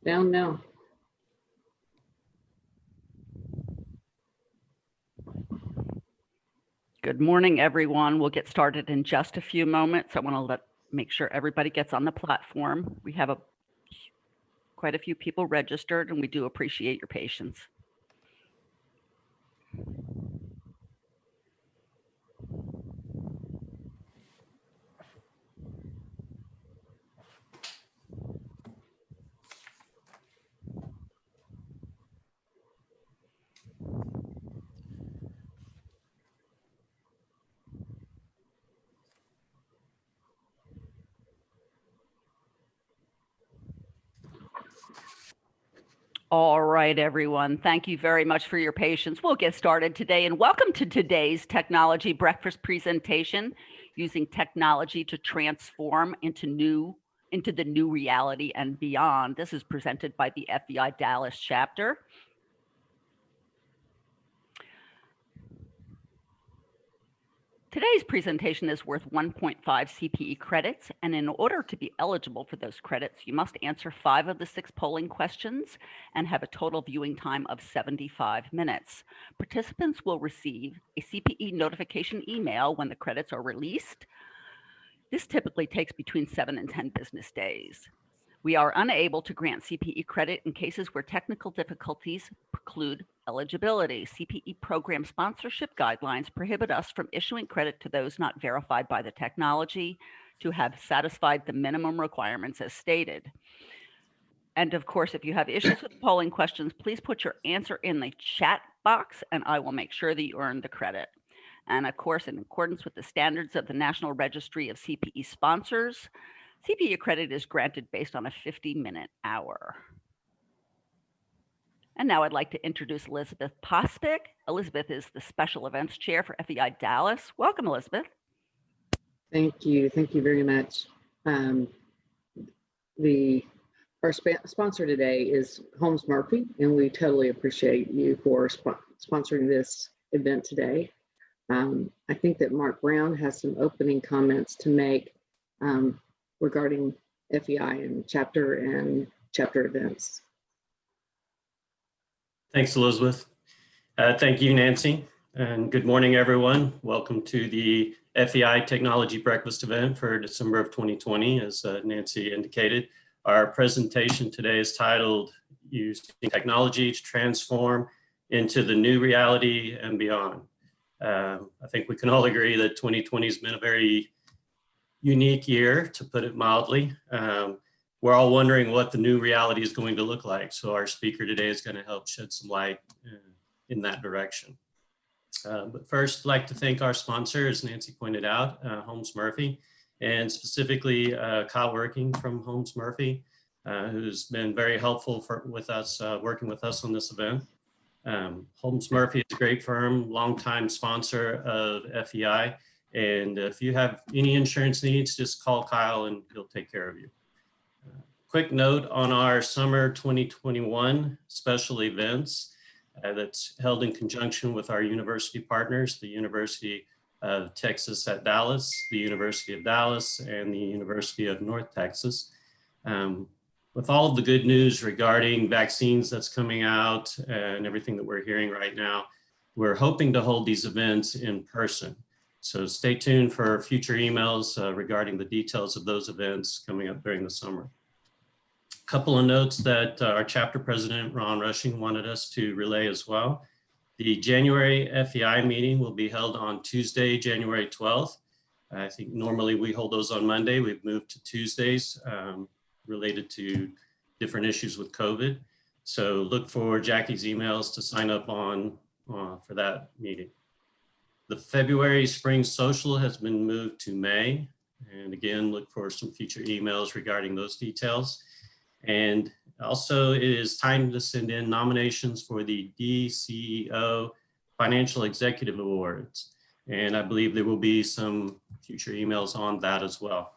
Down now. Good morning, everyone. We'll get started in just a few moments. I want to make sure everybody gets on the platform. We have quite a few people registered, and we do appreciate your patience. All right, everyone. Thank you very much for your patience. We'll get started today, and welcome to today's technology breakfast presentation, using technology to transform into the new reality and beyond. This is presented by the FEI Dallas chapter. Today's presentation is worth 1.5 CPE credits, and in order to be eligible for those credits, you must answer 5 of the 6 polling questions and have a total viewing time of 75 minutes. Participants will receive a CPE notification email when the credits are released. This typically takes between 7 and 10 business days. We are unable to grant CPE credit in cases where technical difficulties preclude eligibility. CPE program sponsorship guidelines prohibit us from issuing credit to those not verified by the technology to have satisfied the minimum requirements as stated. And of course, if you have issues with polling questions, please put your answer in the chat box and I will make sure that you earn the credit. And of course, in accordance with the standards of the National Registry of CPE Sponsors, CPE credit is granted based on a 50-minute hour. And now I'd like to introduce Elizabeth Pospick. Elizabeth is the Special Events Chair for FEI Dallas. Welcome, Elizabeth. Thank you. Thank you very much. Our sponsor today is Holmes Murphy, and we totally appreciate you for sponsoring this event today. I think that Mark Brown has some opening comments to make regarding FEI and chapter events. Thanks, Elizabeth. Thank you, Nancy, and good morning, everyone. Welcome to the FEI Technology Breakfast event for December of 2020, as Nancy indicated. Our presentation today is titled Using Technology to Transform into the New Reality and Beyond. I think we can all agree that 2020 has been a very unique year, to put it mildly. We're all wondering what the new reality is going to look like. So our speaker today is going to help shed some light in that direction. But first, I'd like to thank our sponsor, as Nancy pointed out, Holmes Murphy, and specifically Kyle Working from Holmes Murphy, who's been very helpful with us, working with us on this event. Holmes Murphy is a great firm, longtime sponsor of FEI. And if you have any insurance needs, just call Kyle and he'll take care of you. Quick note on our summer 2021 special events that's held in conjunction with our university partners, the University of Texas at Dallas, the University of Dallas, and the University of North Texas. With all of the good news regarding vaccines that's coming out and everything that we're hearing right now, we're hoping to hold these events in person. So stay tuned for future emails regarding the details of those events coming up during the summer. A couple of notes that our chapter president, Ron Rushing, wanted us to relay as well. The January FEI meeting will be held on Tuesday, January 12th. I think normally we hold those on Monday. We've moved to Tuesdays related to different issues with COVID. So look for Jackie's emails to sign up on for that meeting. The February Spring Social has been moved to May. And again, look for some future emails regarding those details. And also it is time to send in nominations for the DCEO Financial Executive Awards. And I believe there will be some future emails on that as well.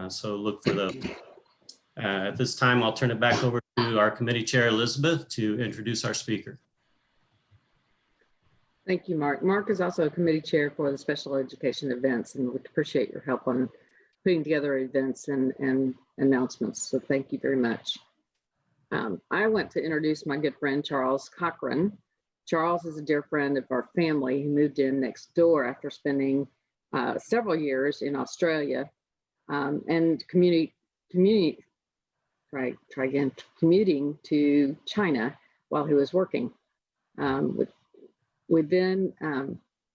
So look for those. At this time, I'll turn it back over to our committee chair, Elizabeth, to introduce our speaker. Thank you, Mark. Mark is also a committee chair for the special education events, and we appreciate your help on putting together events and announcements. So thank you very much. I want to introduce my good friend, Charles Cochran. Charles is a dear friend of our family. He moved in next door after spending several years in Australia and commuting to China while he was working. We then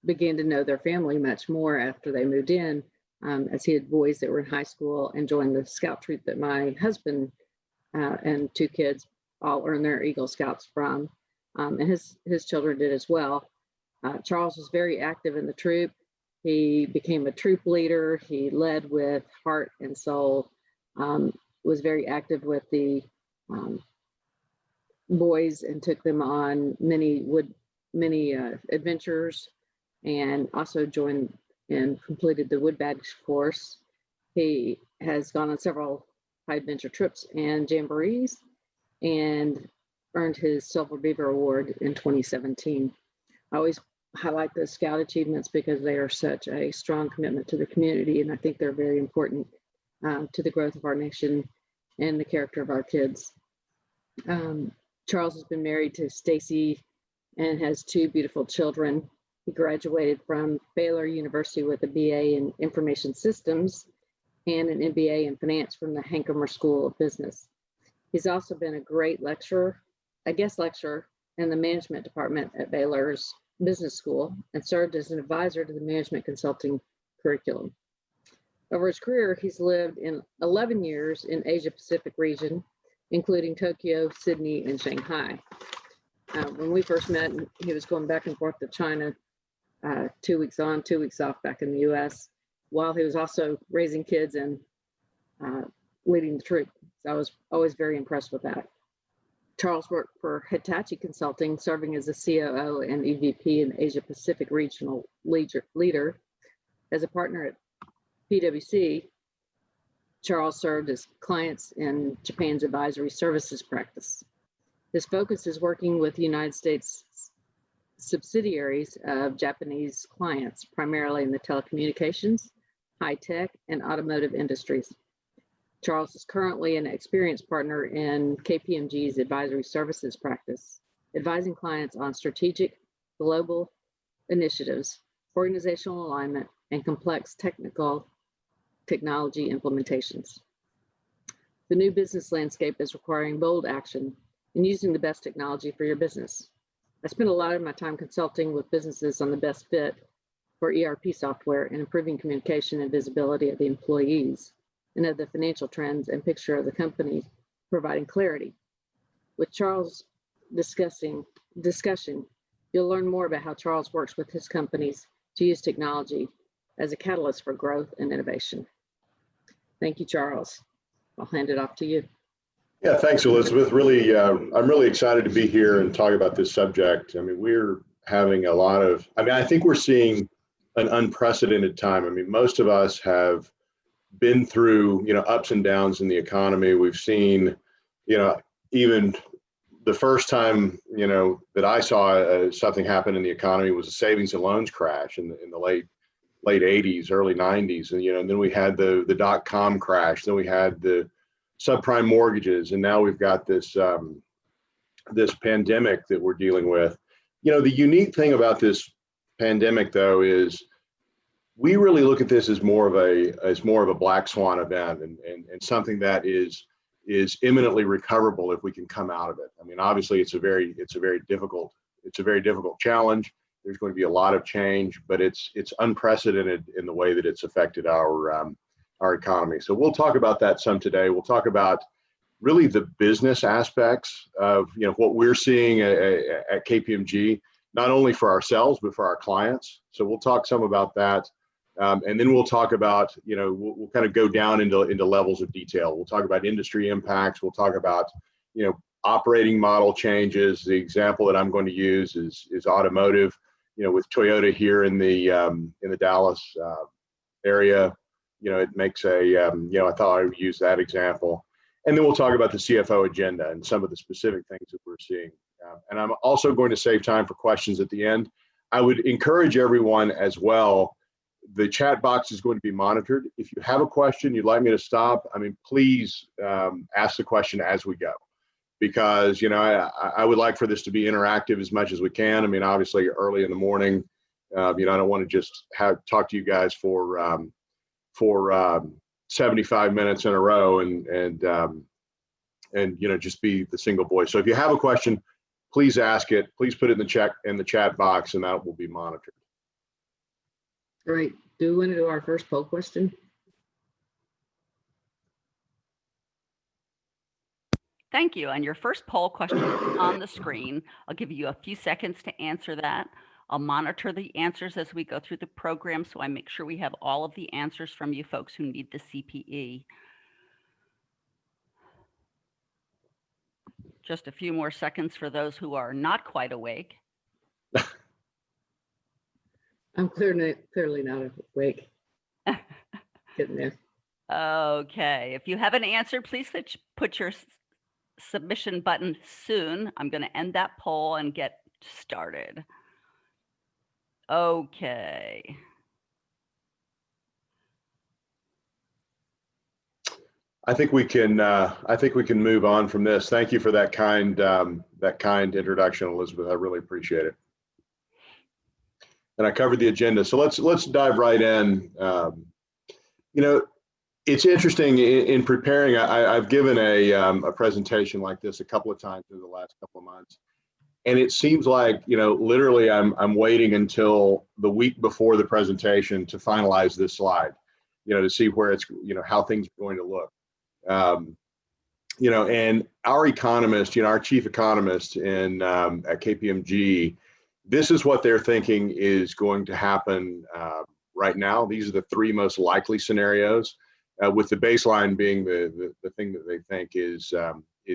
began to know their family much more after they moved in, as he had boys that were in high school and joined the scout troop that my husband and two kids all earned their Eagle Scouts from, and his children did as well. Charles was very active in the troop. He became a troop leader. He led with heart and soul, was very active with the boys and took them on many adventures, and also joined and completed the wood badge course. He has gone on several high adventure trips and jamborees and earned his Silver Beaver Award in 2017. I always highlight those Scout achievements because they are such a strong commitment to the community, and I think they're very important to the growth of our nation and the character of our kids. Charles has been married to Stacy and has two beautiful children. He graduated from Baylor University with a BA in Information Systems and an MBA in Finance from the Hankomer School of Business. He's also been a great lecturer, a guest lecturer in the management department at Baylor's Business School, and served as an advisor to the management consulting curriculum. Over his career, he's lived in 11 years in Asia Pacific region, including Tokyo, Sydney, and Shanghai. When we first met, he was going back and forth to China 2 weeks on, 2 weeks off back in the US, while he was also raising kids and leading the troop. So I was always very impressed with that. Charles worked for Hitachi Consulting, serving as a COO and EVP in Asia Pacific Regional Leader. As a partner at PwC, Charles served as clients in Japan's advisory services practice. His focus is working with the United States subsidiaries of Japanese clients, primarily in the telecommunications, high tech, and automotive industries. Charles is currently an experienced partner in KPMG's advisory services practice, advising clients on strategic global initiatives, organizational alignment, and complex technology implementations. The new business landscape is requiring bold action in using the best technology for your business. I spend a lot of my time consulting with businesses on the best fit for ERP software and improving communication and visibility of the employees and of the financial trends and picture of the company, providing clarity. With Charles' discussion, you'll learn more about how Charles works with his companies to use technology as a catalyst for growth and innovation. Thank you, Charles. I'll hand it off to you. Yeah, thanks, Elizabeth. Really, I'm really excited to be here and talk about this subject. I mean, we're having a lot of, I think we're seeing an unprecedented time. I mean, most of us have been through, ups and downs in the economy. We've seen, even the first time, that I saw something happen in the economy was a savings and loans crash in the late 80s, early 90s. And, then we had the dot-com crash. Then we had the subprime mortgages. And now we've got this, this pandemic that we're dealing with. The unique thing about this pandemic, though, is we really look at this as more of a black swan event and something that is imminently recoverable if we can come out of it. I mean, obviously it's a very difficult challenge. There's going to be a lot of change, but it's unprecedented in the way that it's affected our economy. So we'll talk about that some today. We'll talk about really the business aspects of what we're seeing at KPMG, not only for ourselves but for our clients. So we'll talk some about that. And then we'll talk about, we'll kind of go down into levels of detail. We'll talk about industry impacts. We'll talk about, operating model changes. The example that I'm going to use is automotive, with Toyota here in the Dallas area. It makes I thought I would use that example. And then we'll talk about the CFO agenda and some of the specific things that we're seeing. And I'm also going to save time for questions at the end. I would encourage everyone as well. The chat box is going to be monitored. If you have a question you'd like me to stop, please ask the question as we go. because, I would like for this to be interactive as much as we can. I mean, obviously early in the morning, I don't want to just talk to you guys for 75 minutes in a row and just be the single voice. So if you have a question, please ask it. Please put it in the chat box, and that will be monitored. Great. Do we want to do our first poll question? Thank you. And your first poll question is on the screen. I'll give you a few seconds to answer that. I'll monitor the answers as we go through the program, so I make sure we have all of the answers from you folks who need the CPE. Just a few more seconds for those who are not quite awake. I'm clearly not awake. Getting there. Okay. If you have an answer, please put your submission button soon. I'm going to end that poll and get started. Okay. I think we can move on from this. Thank you for that kind introduction, Elizabeth. I really appreciate it. And I covered the agenda, so let's dive right in. It's interesting in preparing. I've given a presentation like this a couple of times in the last couple of months, and it seems like literally I'm waiting until the week before the presentation to finalize this slide, to see where it's how things are going to look. And our economist, our chief economist at KPMG, this is what they're thinking is going to happen right now. These are the three most likely scenarios, with the baseline being the thing that they think is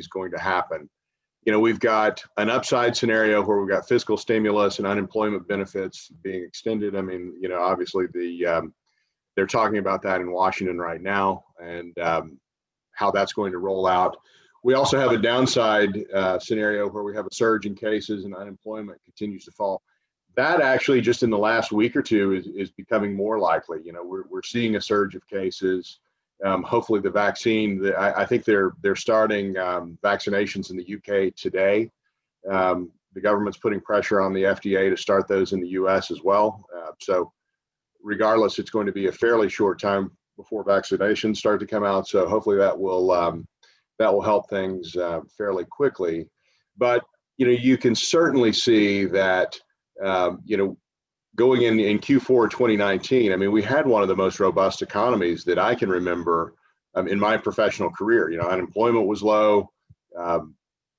going to happen. We've got an upside scenario where we've got fiscal stimulus and unemployment benefits being extended. I mean, obviously they're talking about that in Washington right now, and how that's going to roll out. We also have a downside scenario where we have a surge in cases and unemployment continues to fall. That actually just in the last week or two is becoming more likely. We're seeing a surge of cases. Hopefully the vaccine, I think they're starting vaccinations in the UK today. The government's putting pressure on the FDA to start those in the US as well. So regardless, it's going to be a fairly short time before vaccinations start to come out. So hopefully that will help things fairly quickly. But you can certainly see that going in Q4 2019, I mean, we had one of the most robust economies that I can remember in my professional career. Unemployment was low,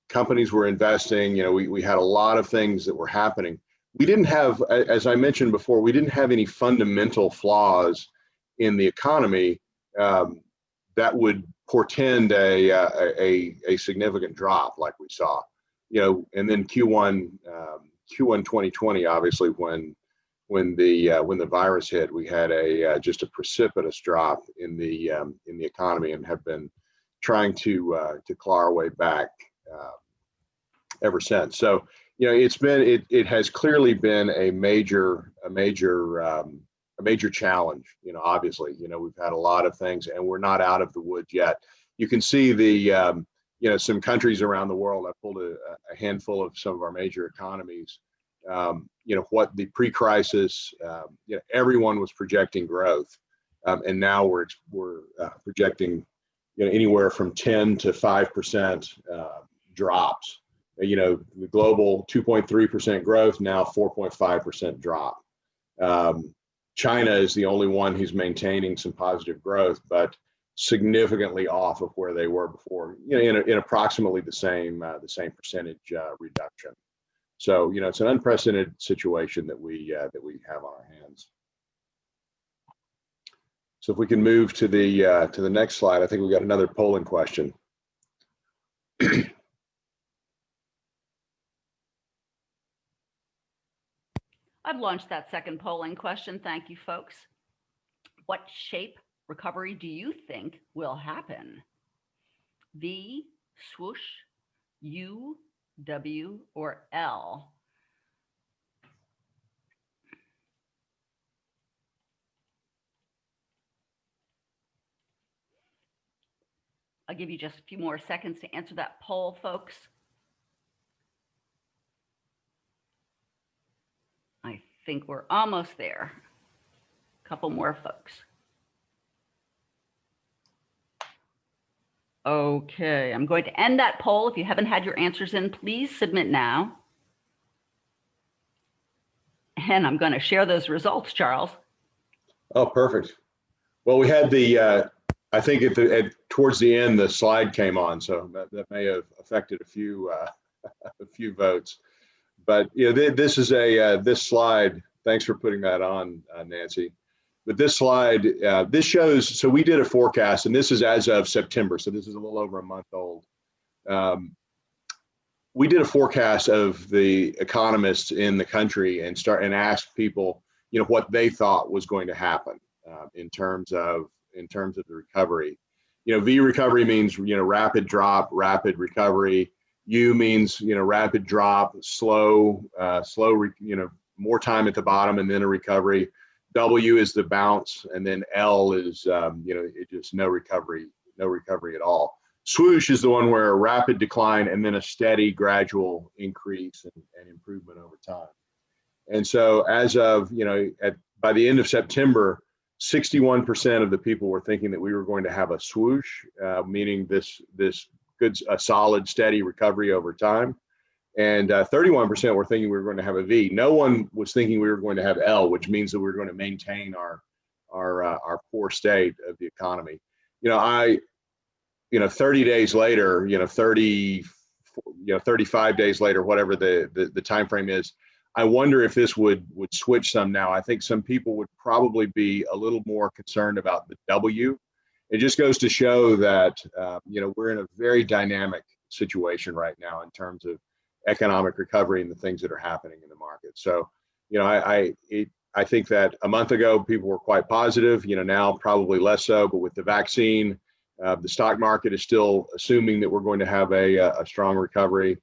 companies were investing. We had a lot of things that were happening. We didn't have, as I mentioned before, we didn't have any fundamental flaws in the economy that would portend a significant drop like we saw, and then Q1 2020, obviously when the virus hit, we had just a precipitous drop in the economy and have been trying to claw our way back ever since. So it has clearly been a major challenge. Obviously, we've had a lot of things and we're not out of the woods yet. You can see some countries around the world. I pulled a handful of some of our major economies. What the pre-crisis, everyone was projecting growth, and now we're projecting anywhere from 10 to 5% drops. The global 2.3% growth, now 4.5% drop. China is the only one who's maintaining some positive growth, but significantly off of where they were before, in approximately the same percentage reduction. So, it's an unprecedented situation that we have on our hands. So if we can move to the next slide, I think we've got another polling question. I've launched that second polling question. Thank you, folks. What shape recovery do you think will happen? V, swoosh, U, W, or L? I'll give you just a few more seconds to answer that poll, folks. I think we're almost there. A couple more folks. Okay, I'm going to end that poll. If you haven't had your answers in, please submit now. And I'm going to share those results, Charles. Oh, perfect. Well, we had the, I think towards the end, the slide came on, so that may have affected a few votes. But this is this slide. Thanks for putting that on, Nancy. But this slide, this shows. So we did a forecast, and this is as of September. So this is a little over a month old. We did a forecast of the economists in the country and asked people, what they thought was going to happen in terms of the recovery. V recovery means rapid drop, rapid recovery. U means rapid drop, slow, more time at the bottom and then a recovery. W is the bounce, and then L is it just no recovery at all. Swoosh is the one where a rapid decline and then a steady gradual increase and improvement over time. And so as of by the end of September, 61% of the people were thinking that we were going to have a swoosh, meaning this good, a solid, steady recovery over time. And 31% were thinking we were going to have a V. No one was thinking we were going to have L, which means that we were going to maintain our poor state of the economy. 30 days later, 35 days later, whatever the time frame is, I wonder if this would switch some now. I think some people would probably be a little more concerned about the W. It just goes to show that we're in a very dynamic situation right now in terms of economic recovery and the things that are happening in the market. So, I think that a month ago people were quite positive. Now probably less so. But with the vaccine, the stock market is still assuming that we're going to have a strong recovery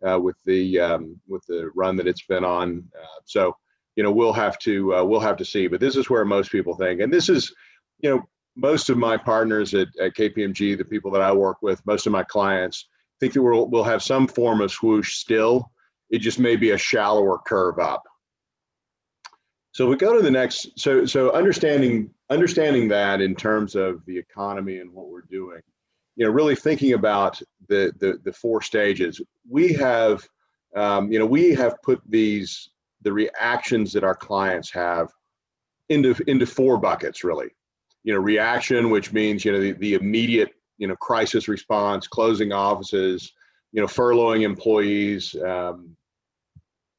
with the run that it's been on. So, we'll have to see. But this is where most people think, and this is, most of my partners at KPMG, the people that I work with, most of my clients think that we'll have some form of swoosh still. It just may be a shallower curve up. So we go to the next. So understanding that in terms of the economy and what we're doing, really thinking about the four stages. We have put the reactions that our clients have into four buckets, really. Reaction, which means the immediate crisis response, closing offices, furloughing employees,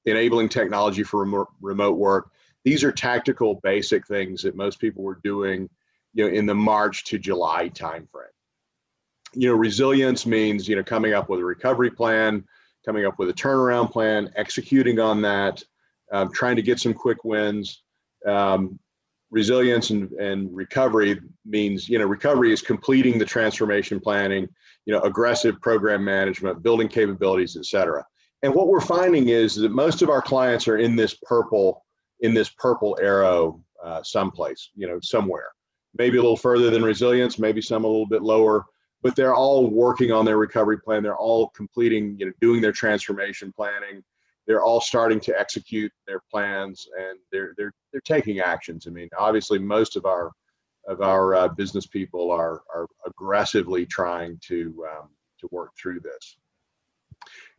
enabling technology for remote work. These are tactical, basic things that most people were doing, in the March to July timeframe. Resilience means coming up with a recovery plan, coming up with a turnaround plan, executing on that, trying to get some quick wins. Resilience and recovery means, recovery is completing the transformation planning, aggressive program management, building capabilities, et cetera. And what we're finding is that most of our clients are in this purple arrow someplace, somewhere. Maybe a little further than resilience, maybe some a little bit lower, but they're all working on their recovery plan. They're all completing, doing their transformation planning. They're all starting to execute their plans, and they're taking actions. I mean, obviously, most of our business people are aggressively trying to work through this.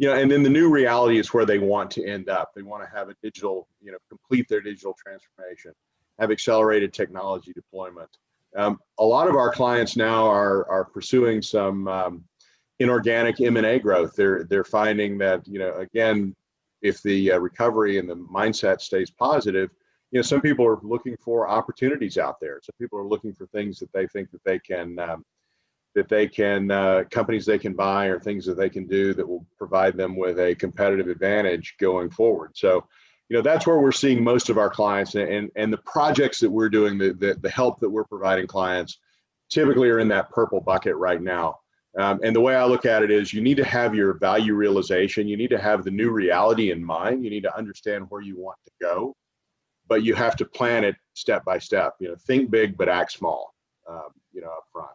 And then the new reality is where they want to end up. They want to have a digital, complete their digital transformation, have accelerated technology deployment. A lot of our clients now are pursuing some inorganic M&A growth. They're finding that, again, if the recovery and the mindset stays positive, some people are looking for opportunities out there. Some people are looking for things that they think that they can, companies they can buy or things that they can do that will provide them with a competitive advantage going forward. So, that's where we're seeing most of our clients, and the projects that we're doing, the help that we're providing clients typically are in that purple bucket right now. And the way I look at it is, you need to have your value realization. You need to have the new reality in mind. You need to understand where you want to go, but you have to plan it step by step. Think big, but act small, up front.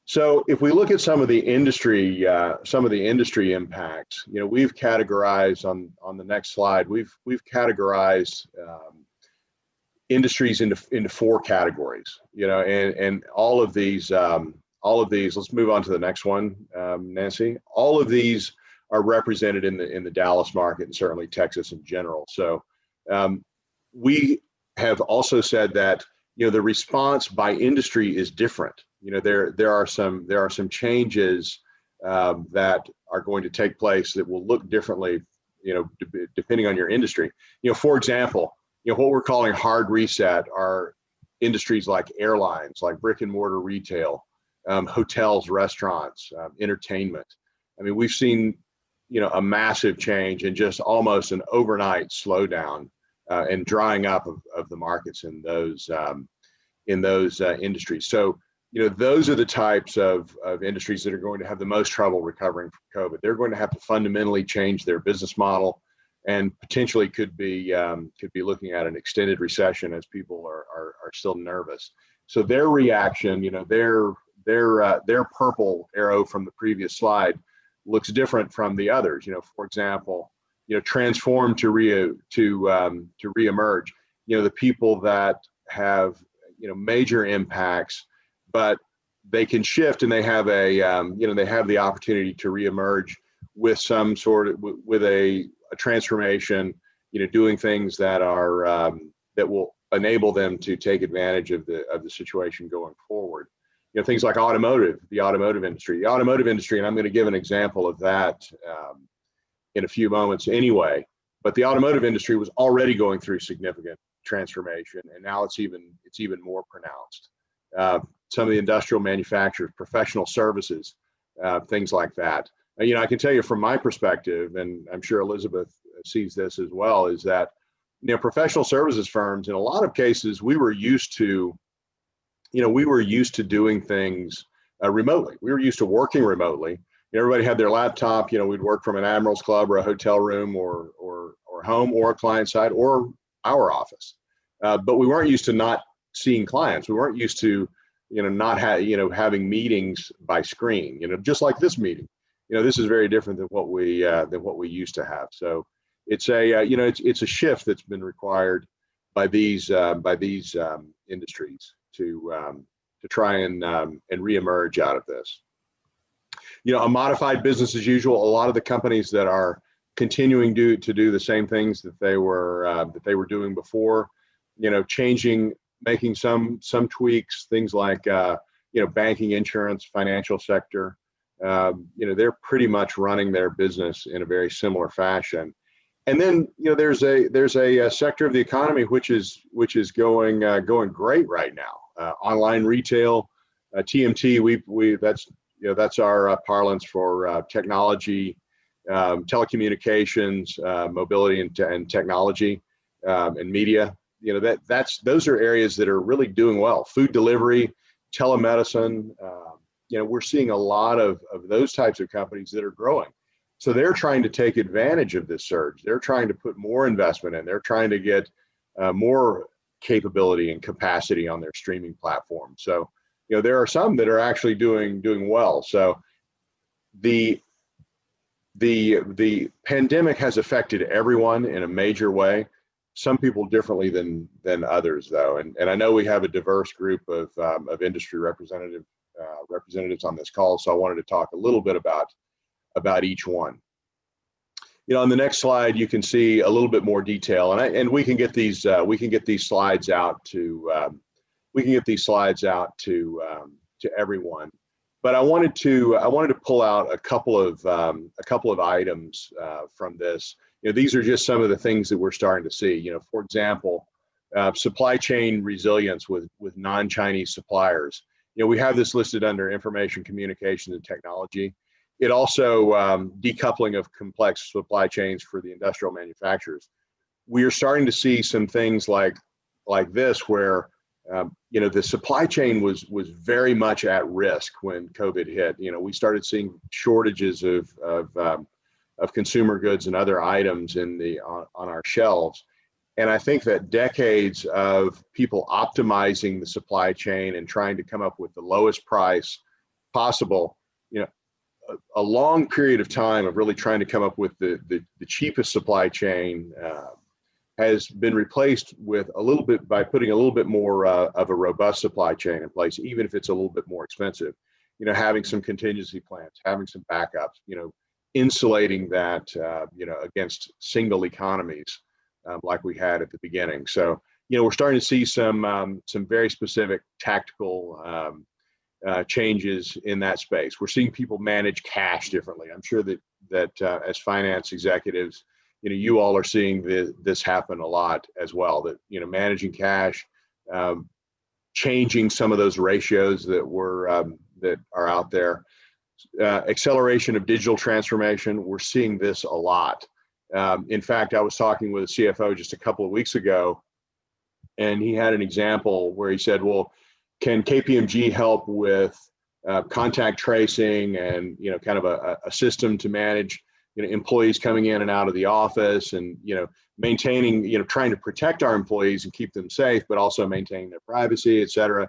So if we look at some of the industry impacts, we've categorized on the next slide. We've categorized industries into four categories. And all of these. Let's move on to the next one, Nancy. All of these are represented in the Dallas market and certainly Texas in general. So we have also said that the response by industry is different. There are some changes that are going to take place that will look differently, depending on your industry. For example, what we're calling hard reset are industries like airlines, like brick and mortar retail, hotels, restaurants, entertainment. I mean, we've seen a massive change and just almost an overnight slowdown and drying up of the markets in those industries. So those are the types of industries that are going to have the most trouble recovering from COVID. They're going to have to fundamentally change their business model, and potentially could be looking at an extended recession as people are still nervous. So their reaction, their purple arrow from the previous slide looks different from the others. For example, transform to reemerge. The people that have major impacts, but they can shift and they have they have the opportunity to reemerge with some sort of with a transformation. Doing things that are that will enable them to take advantage of the situation going forward. Things like the automotive industry, and I'm going to give an example of that in a few moments anyway. But the automotive industry was already going through significant transformation, and now it's even more pronounced. Some of the industrial manufacturers, professional services, things like that. I can tell you from my perspective, and I'm sure Elizabeth sees this as well, is that professional services firms, in a lot of cases, we were used to doing things remotely. We were used to working remotely. Everybody had their laptop. We'd work from an Admiral's Club or a hotel room or home or a client side or our office. But we weren't used to not seeing clients. We weren't used to not having meetings by screen. Just like this meeting. This is very different than what we used to have. So it's a shift that's been required by these industries to try and reemerge out of this. A modified business as usual. A lot of the companies that are continuing to do the same things that they were doing before, changing, making some tweaks, things like banking, insurance, financial sector. They're pretty much running their business in a very similar fashion. And then there's a sector of the economy which is going great right now. Online retail, TMT. That's our parlance for technology, telecommunications, mobility and technology, and media. Those are areas that are really doing well. Food delivery, telemedicine. We're seeing a lot of those types of companies that are growing. So they're trying to take advantage of this surge. They're trying to put more investment in. They're trying to get more capability and capacity on their streaming platform. So, there are some that are actually doing well. So the pandemic has affected everyone in a major way. Some people differently than others, though. And I know we have a diverse group of industry representatives on this call. So I wanted to talk a little bit about each one. On the next slide, you can see a little bit more detail, and we can get these slides out to everyone. But I wanted to pull out a couple of items from this. These are just some of the things that we're starting to see. For example, supply chain resilience with non-Chinese suppliers. We have this listed under information communications and technology. It also decoupling of complex supply chains for the industrial manufacturers. We are starting to see some things like this where the supply chain was very much at risk when COVID hit. We started seeing shortages of consumer goods and other items on our shelves. And I think that decades of people optimizing the supply chain and trying to come up with the lowest price possible, you know, a long period of time of really trying to come up with the cheapest supply chain has been replaced with a little bit by putting a little bit more of a robust supply chain in place, even if it's a little bit more expensive. You know, having some contingency plans, having some backups, you know, insulating that, you know, against single economies like we had at the beginning. So, you know, we're starting to see some very specific tactical changes in that space. We're seeing people manage cash differently. I'm sure that as finance executives, you know, you all are seeing this happen a lot as well. That, you know, managing cash, changing some of those ratios that are out there. Acceleration of digital transformation. We're seeing this a lot. In fact, I was talking with a CFO just a couple of weeks ago, and he had an example where he said, well, can KPMG help with contact tracing and, you know, kind of a system to manage, you know, employees coming in and out of the office, and, you know, maintaining, you know, trying to protect our employees and keep them safe, but also maintaining their privacy, et cetera.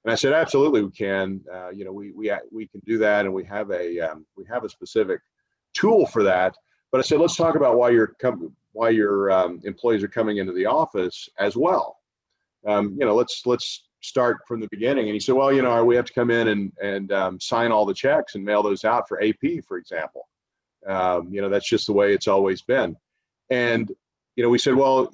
And I said, absolutely, we can. You know, we can do that, and we have a specific tool for that. But I said, let's talk about why your employees are coming into the office as well. You know, let's start from the beginning. And he said, well, you know, we have to come in and sign all the checks and mail those out for AP, for example. You know, that's just the way it's always been. And, you know, we said, well,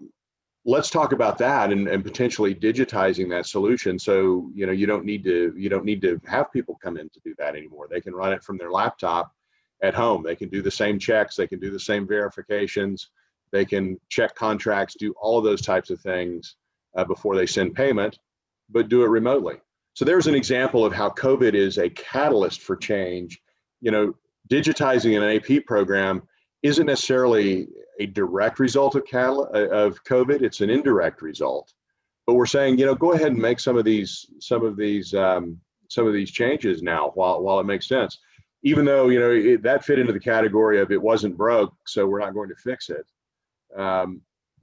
let's talk about that and potentially digitizing that solution. So, you know, you don't need to have people come in to do that anymore. They can run it from their laptop at home. They can do the same checks. They can do the same verifications. They can check contracts, do all of those types of things before they send payment, but do it remotely. So there's an example of how COVID is a catalyst for change. You know, digitizing an AP program isn't necessarily a direct result of COVID. It's an indirect result. But we're saying, you know, go ahead and make some of these changes now while it makes sense. Even though, you know, that fit into the category of it wasn't broke, so we're not going to fix it.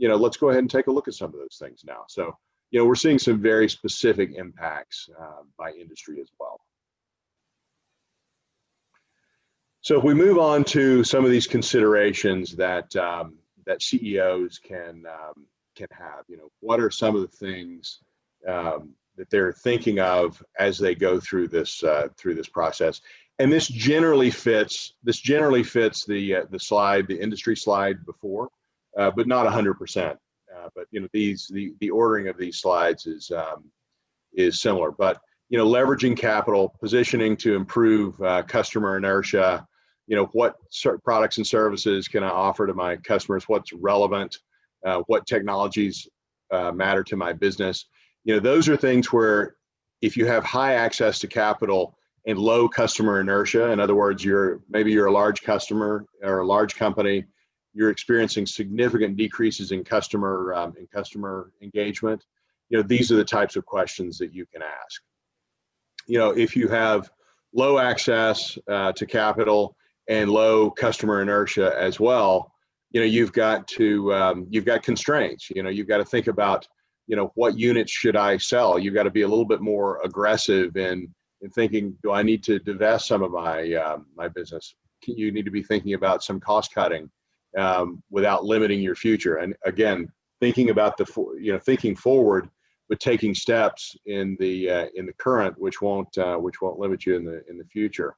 You know, let's go ahead and take a look at some of those things now. So, you know, we're seeing some very specific impacts by industry as well. So if we move on to some of these considerations that that CEOs can have, you know, what are some of the things that they're thinking of as they go through this process? And this generally fits the slide, the industry slide before, but not 100%. But you know, the ordering of these slides is similar. But you know, leveraging capital, positioning to improve customer inertia. You know, what products and services can I offer to my customers? What's relevant? What technologies matter to my business? You know, those are things where if you have high access to capital and low customer inertia, in other words, maybe you're a large customer or a large company, you're experiencing significant decreases in customer engagement. You know, these are the types of questions that you can ask. You know, if you have low access to capital and low customer inertia as well, you know, you've got constraints. You know, you've got to think about, you know, what units should I sell? You've got to be a little bit more aggressive in thinking, do I need to divest some of my business? You need to be thinking about some cost cutting without limiting your future. And again, thinking about thinking forward, but taking steps in the current, which won't limit you in the future.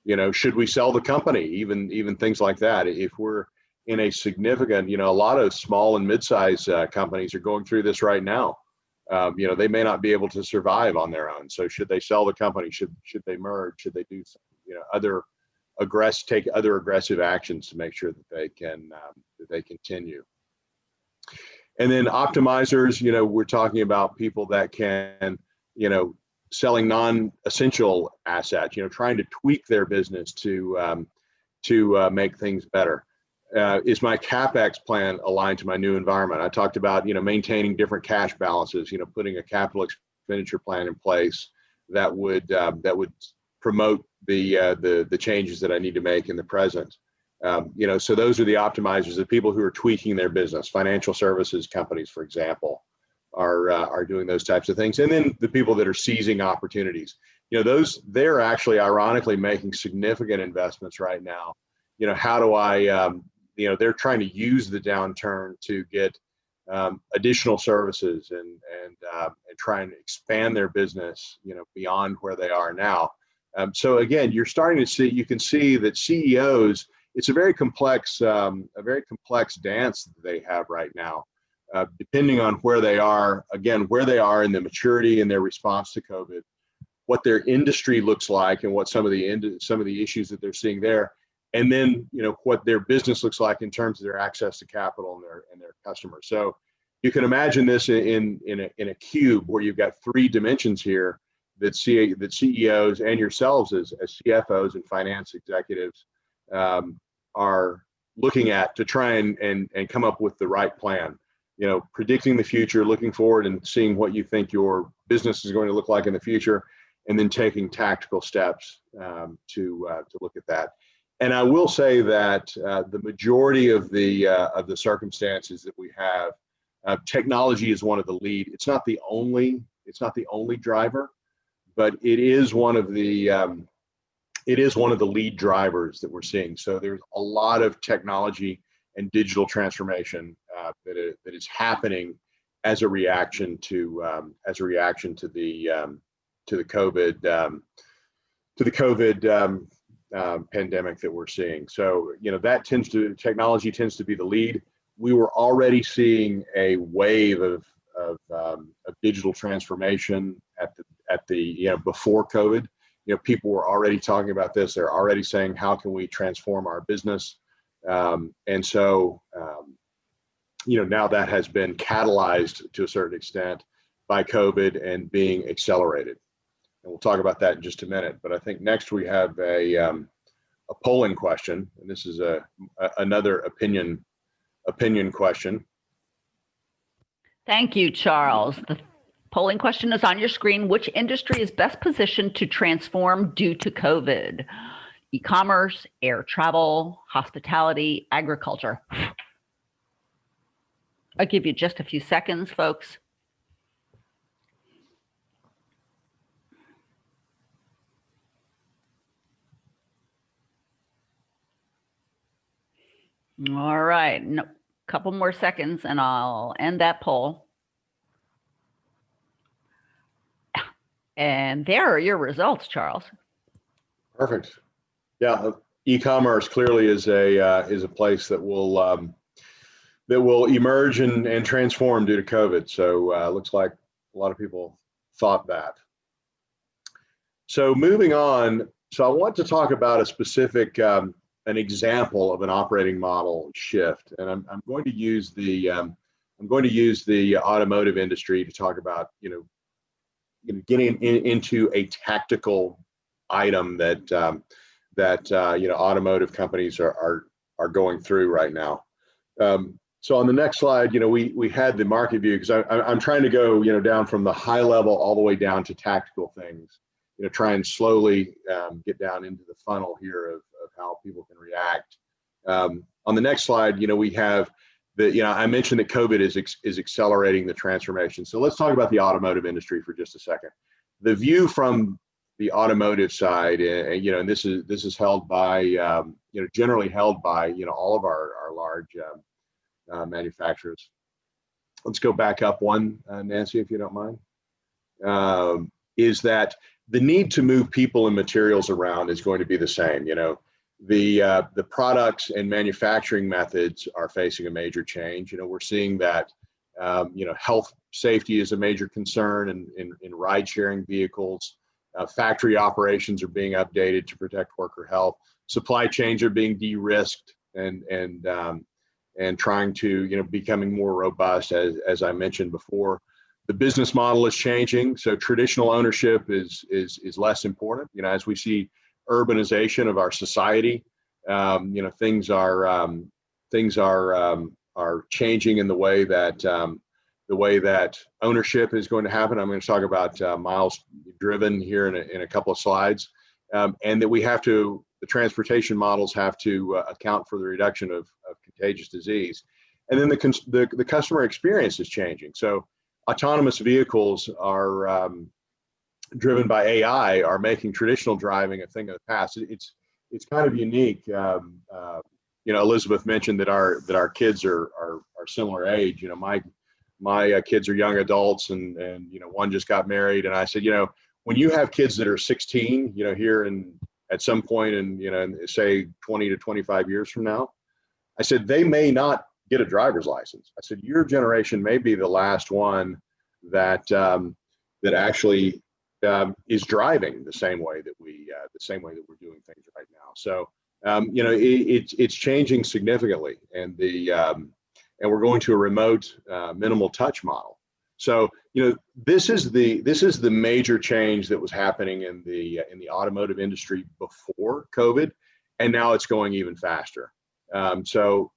You know, should we sell the company? Even things like that. If we're in a significant, you know, a lot of small and mid-sized companies are going through this right now. You know, they may not be able to survive on their own. So should they sell the company? Should they merge? Should they do some, you know, take other aggressive actions to make sure that they continue? And then optimizers, you know, we're talking about people that can, you know, selling non-essential assets, you know, trying to tweak their business to make things better. Is my CapEx plan aligned to my new environment? I talked about, you know, maintaining different cash balances, you know, putting a capital expenditure plan in place that would promote the changes that I need to make in the present. You know, so those are the optimizers, the people who are tweaking their business. Financial services companies, for example, are doing those types of things. And then the people that are seizing opportunities. they're actually ironically making significant investments right now. How do I, they're trying to use the downturn to get additional services and try and expand their business, beyond where they are now. So again, you can see that CEOs, it's a very complex dance that they have right now, depending on where they are in the maturity and their response to COVID, what their industry looks like, and what some of the issues that they're seeing there, and then what their business looks like in terms of their access to capital and their customers. So you can imagine this in a cube where you've got three dimensions here that CEOs and yourselves as CFOs and finance executives are looking at to try and come up with the right plan. Predicting the future, looking forward and seeing what you think your business is going to look like in the future, and then taking tactical steps to look at that. And I will say that the majority of the circumstances that we have, technology is one of the lead. It's not the only driver, but it is one of the lead drivers that we're seeing. So there's a lot of technology and digital transformation that is happening as a reaction to the COVID pandemic that we're seeing. So technology tends to be the lead. We were already seeing a wave of digital transformation before COVID. People were already talking about this. They're already saying, how can we transform our business? And so now that has been catalyzed to a certain extent by COVID and being accelerated. And we'll talk about that in just a minute. But I think next we have a polling question, and this is another opinion question. Thank you, Charles. The polling question is on your screen. Which industry is best positioned to transform due to COVID? E-commerce, air travel, hospitality, agriculture. I'll give you just a few seconds, folks. All right, couple more seconds and I'll end that poll. And there are your results, Charles. Perfect. Yeah, e-commerce clearly is a place that will emerge and transform due to COVID. So looks like a lot of people thought that. So moving on, so I want to talk about a specific an example of an operating model shift, and I'm going to use the automotive industry to talk about getting into a tactical item that automotive companies are going through right now. So on the next slide, we had the market view, because I'm trying to go down from the high level all the way down to tactical things. Try and slowly get down into the funnel here of how people can react. On the next slide, we have I mentioned that COVID is accelerating the transformation. So let's talk about the automotive industry for just a second. The view from the automotive side, and this is held by generally held by all of our large manufacturers. Let's go back up one, Nancy, if you don't mind. Is that the need to move people and materials around is going to be the same. The products and manufacturing methods are facing a major change. We're seeing that health safety is a major concern in ride-sharing vehicles. Factory operations are being updated to protect worker health. Supply chains are being de-risked and trying to becoming more robust, as I mentioned before. The business model is changing, so traditional ownership is less important. As we see urbanization of our society, things are changing in the way that ownership is going to happen. I'm going to talk about miles driven here in a couple of slides, and that the transportation models have to account for the reduction of contagious disease, and then the customer experience is changing. So autonomous vehicles are driven by AI are making traditional driving a thing of the past. It's kind of unique. Elizabeth mentioned that our kids are similar age. My kids are young adults, and one just got married, and I said, when you have kids that are 16, here at some point in say 20 to 25 years from now, I said they may not get a driver's license. I said your generation may be the last one that actually is driving the same way that we're doing things right now. So it's changing significantly, and we're going to a remote minimal touch model. So this is the major change that was happening in the automotive industry before COVID, and now it's going even faster. So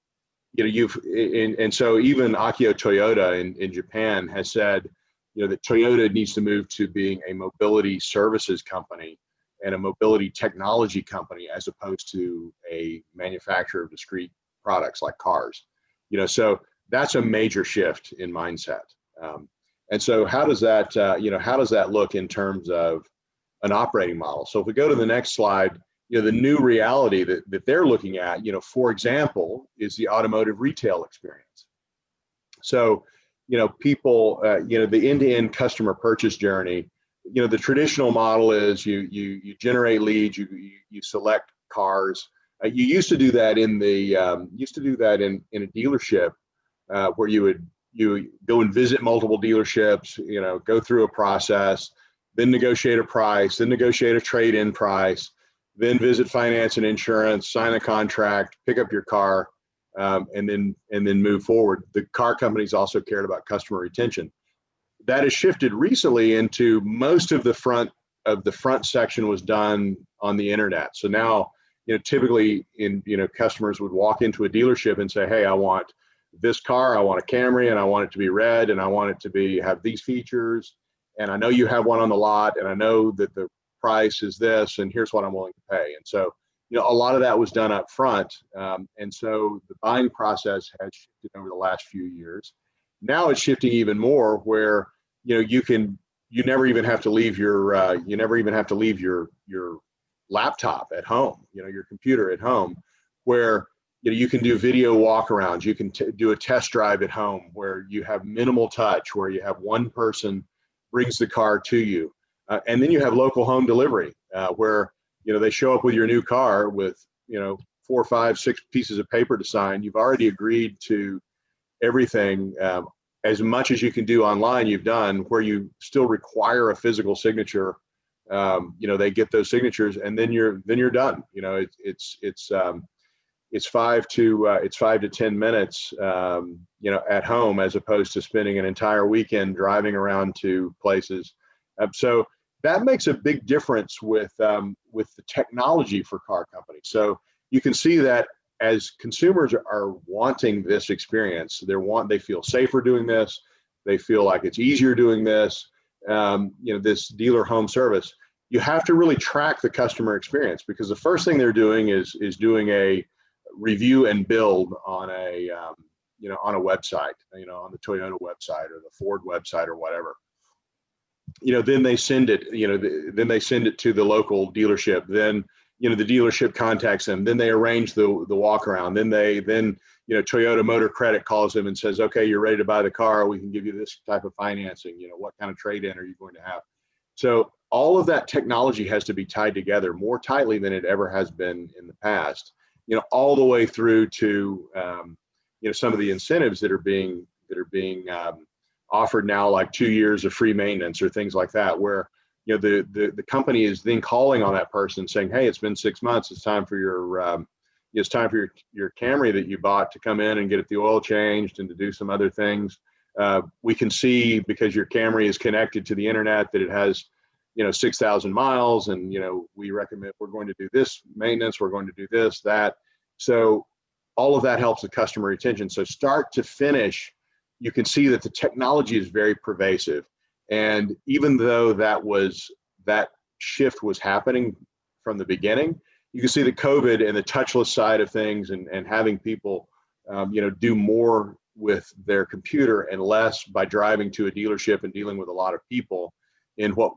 so even Akio Toyota in Japan has said that Toyota needs to move to being a mobility services company and a mobility technology company, as opposed to a manufacturer of discrete products like cars. So that's a major shift in mindset. And so how does that look in terms of an operating model? So if we go to the next slide, the new reality that they're looking at, for example, is the automotive retail experience. So, people, the end-to-end customer purchase journey, the traditional model is you generate leads, you select cars. You used to do that in a dealership, where you go and visit multiple dealerships, go through a process, then negotiate a price, then negotiate a trade-in price, then visit finance and insurance, sign a contract, pick up your car, and then move forward. The car companies also cared about customer retention. That has shifted recently into most of the front section was done on the internet. So now, typically customers would walk into a dealership and say, hey, I want this car, I want a Camry, and I want it to be red, and I want it to have these features, and I know you have one on the lot, and I know that the price is this, and here's what I'm willing to pay. And so, a lot of that was done up front. And so the buying process has shifted over the last few years. Now it's shifting even more, where, you never even have to leave your laptop at home, your computer at home, where, you can do video walkarounds. You can do a test drive at home, where you have minimal touch, where you have one person brings the car to you. And then you have local home delivery, where, they show up with your new car with, 4, 5, 6 pieces of paper to sign. You've already agreed to everything. As much as you can do online, you've done. Where you still require a physical signature, they get those signatures, and then you're done. It's 5 to 10 minutes, at home, as opposed to spending an entire weekend driving around to places. So that makes a big difference with the technology for car companies. So you can see that as consumers are wanting this experience, they feel safer doing this. They feel like it's easier doing this. This dealer home service, you have to really track the customer experience, because the first thing they're doing is doing a review and build on a website, on the Toyota website or the Ford website or whatever. Then they send it, to the local dealership. Then, the dealership contacts them. Then they arrange the walk around. Then Toyota Motor Credit calls them and says, okay, you're ready to buy the car. We can give you this type of financing. What kind of trade-in are you going to have? So all of that technology has to be tied together more tightly than it ever has been in the past. All the way through to some of the incentives that are being offered now, like 2 years of free maintenance or things like that, where the company is then calling on that person saying, hey, it's been 6 months, it's time for your Camry that you bought to come in and get the oil changed and to do some other things. We can see, because your Camry is connected to the internet, that it has 6,000 miles, and we recommend we're going to do this maintenance, we're going to do this, that. So all of that helps the customer retention. So start to finish, you can see that the technology is very pervasive. And even though that shift was happening from the beginning, you can see the COVID and the touchless side of things, and having people do more with their computer and less by driving to a dealership and dealing with a lot of people in what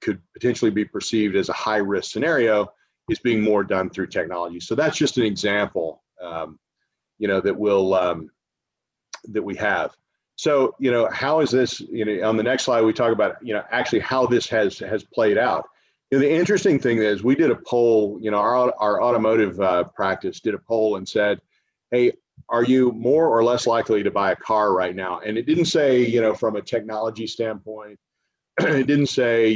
could potentially be perceived as a high risk scenario is being more done through technology. So that's just an example, that we have. So, how is this, on the next slide, we talk about, actually how this has played out. The interesting thing is we did a poll, our automotive practice did a poll and said, hey, are you more or less likely to buy a car right now? And it didn't say, from a technology standpoint, it didn't say,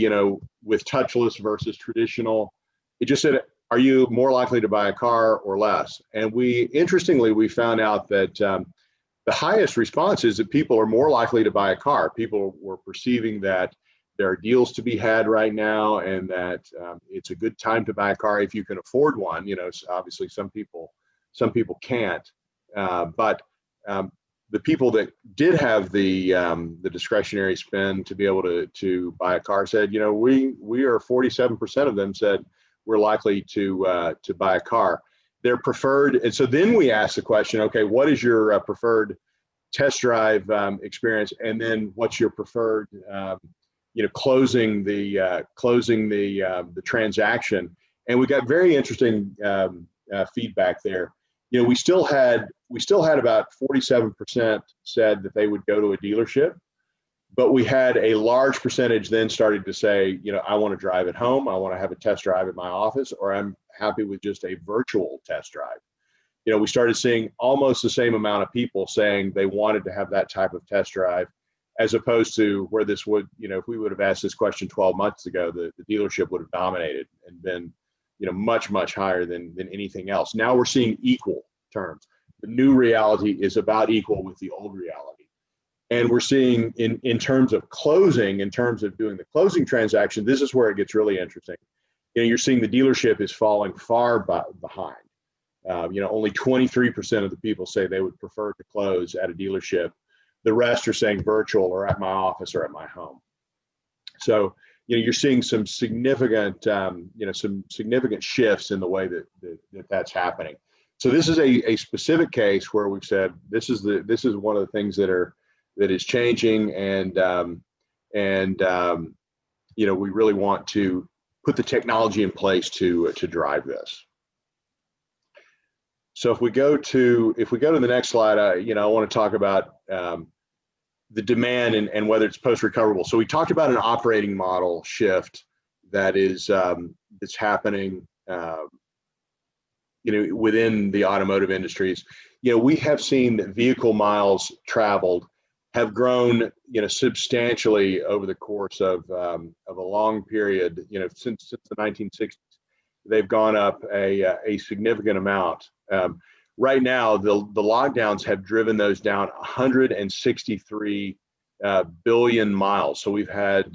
with touchless versus traditional. It just said, are you more likely to buy a car or less? And interestingly, we found out that the highest response is that people are more likely to buy a car. People were perceiving that there are deals to be had right now, and that it's a good time to buy a car if you can afford one. Obviously some people can't, but the people that did have the discretionary spend to be able to buy a car said, we are 47% of them said we're likely to buy a car. Their preferred, and so then we asked the question, okay, what is your preferred test drive experience, and then what's your preferred, closing the transaction? And we got very interesting feedback there. We still had about 47% said that they would go to a dealership, but we had a large percentage then started to say, I want to drive at home, I want to have a test drive at my office, or I'm happy with just a virtual test drive. We started seeing almost the same amount of people saying they wanted to have that type of test drive, as opposed to where this would, if we would have asked this question 12 months ago, the dealership would have dominated and been, much, much higher than anything else. Now we're seeing equal terms. The new reality is about equal with the old reality. And we're seeing in terms of closing, in terms of doing the closing transaction, this is where it gets really interesting. You're seeing the dealership is falling far behind. Only 23% of the people say they would prefer to close at a dealership. The rest are saying virtual or at my office or at my home. So, you're seeing some significant, shifts in the way that's happening. So this is a specific case where we've said this is one of the things that is changing, and we really want to put the technology in place to drive this. So if we go to the next slide, I want to talk about the demand and whether it's post-recoverable. So we talked about an operating model shift that is that's happening within the automotive industries. We have seen that vehicle miles traveled have grown substantially over the course of a long period. Since the 1960s, they've gone up a significant amount. Right now, the lockdowns have driven those down 163 billion miles. So we've had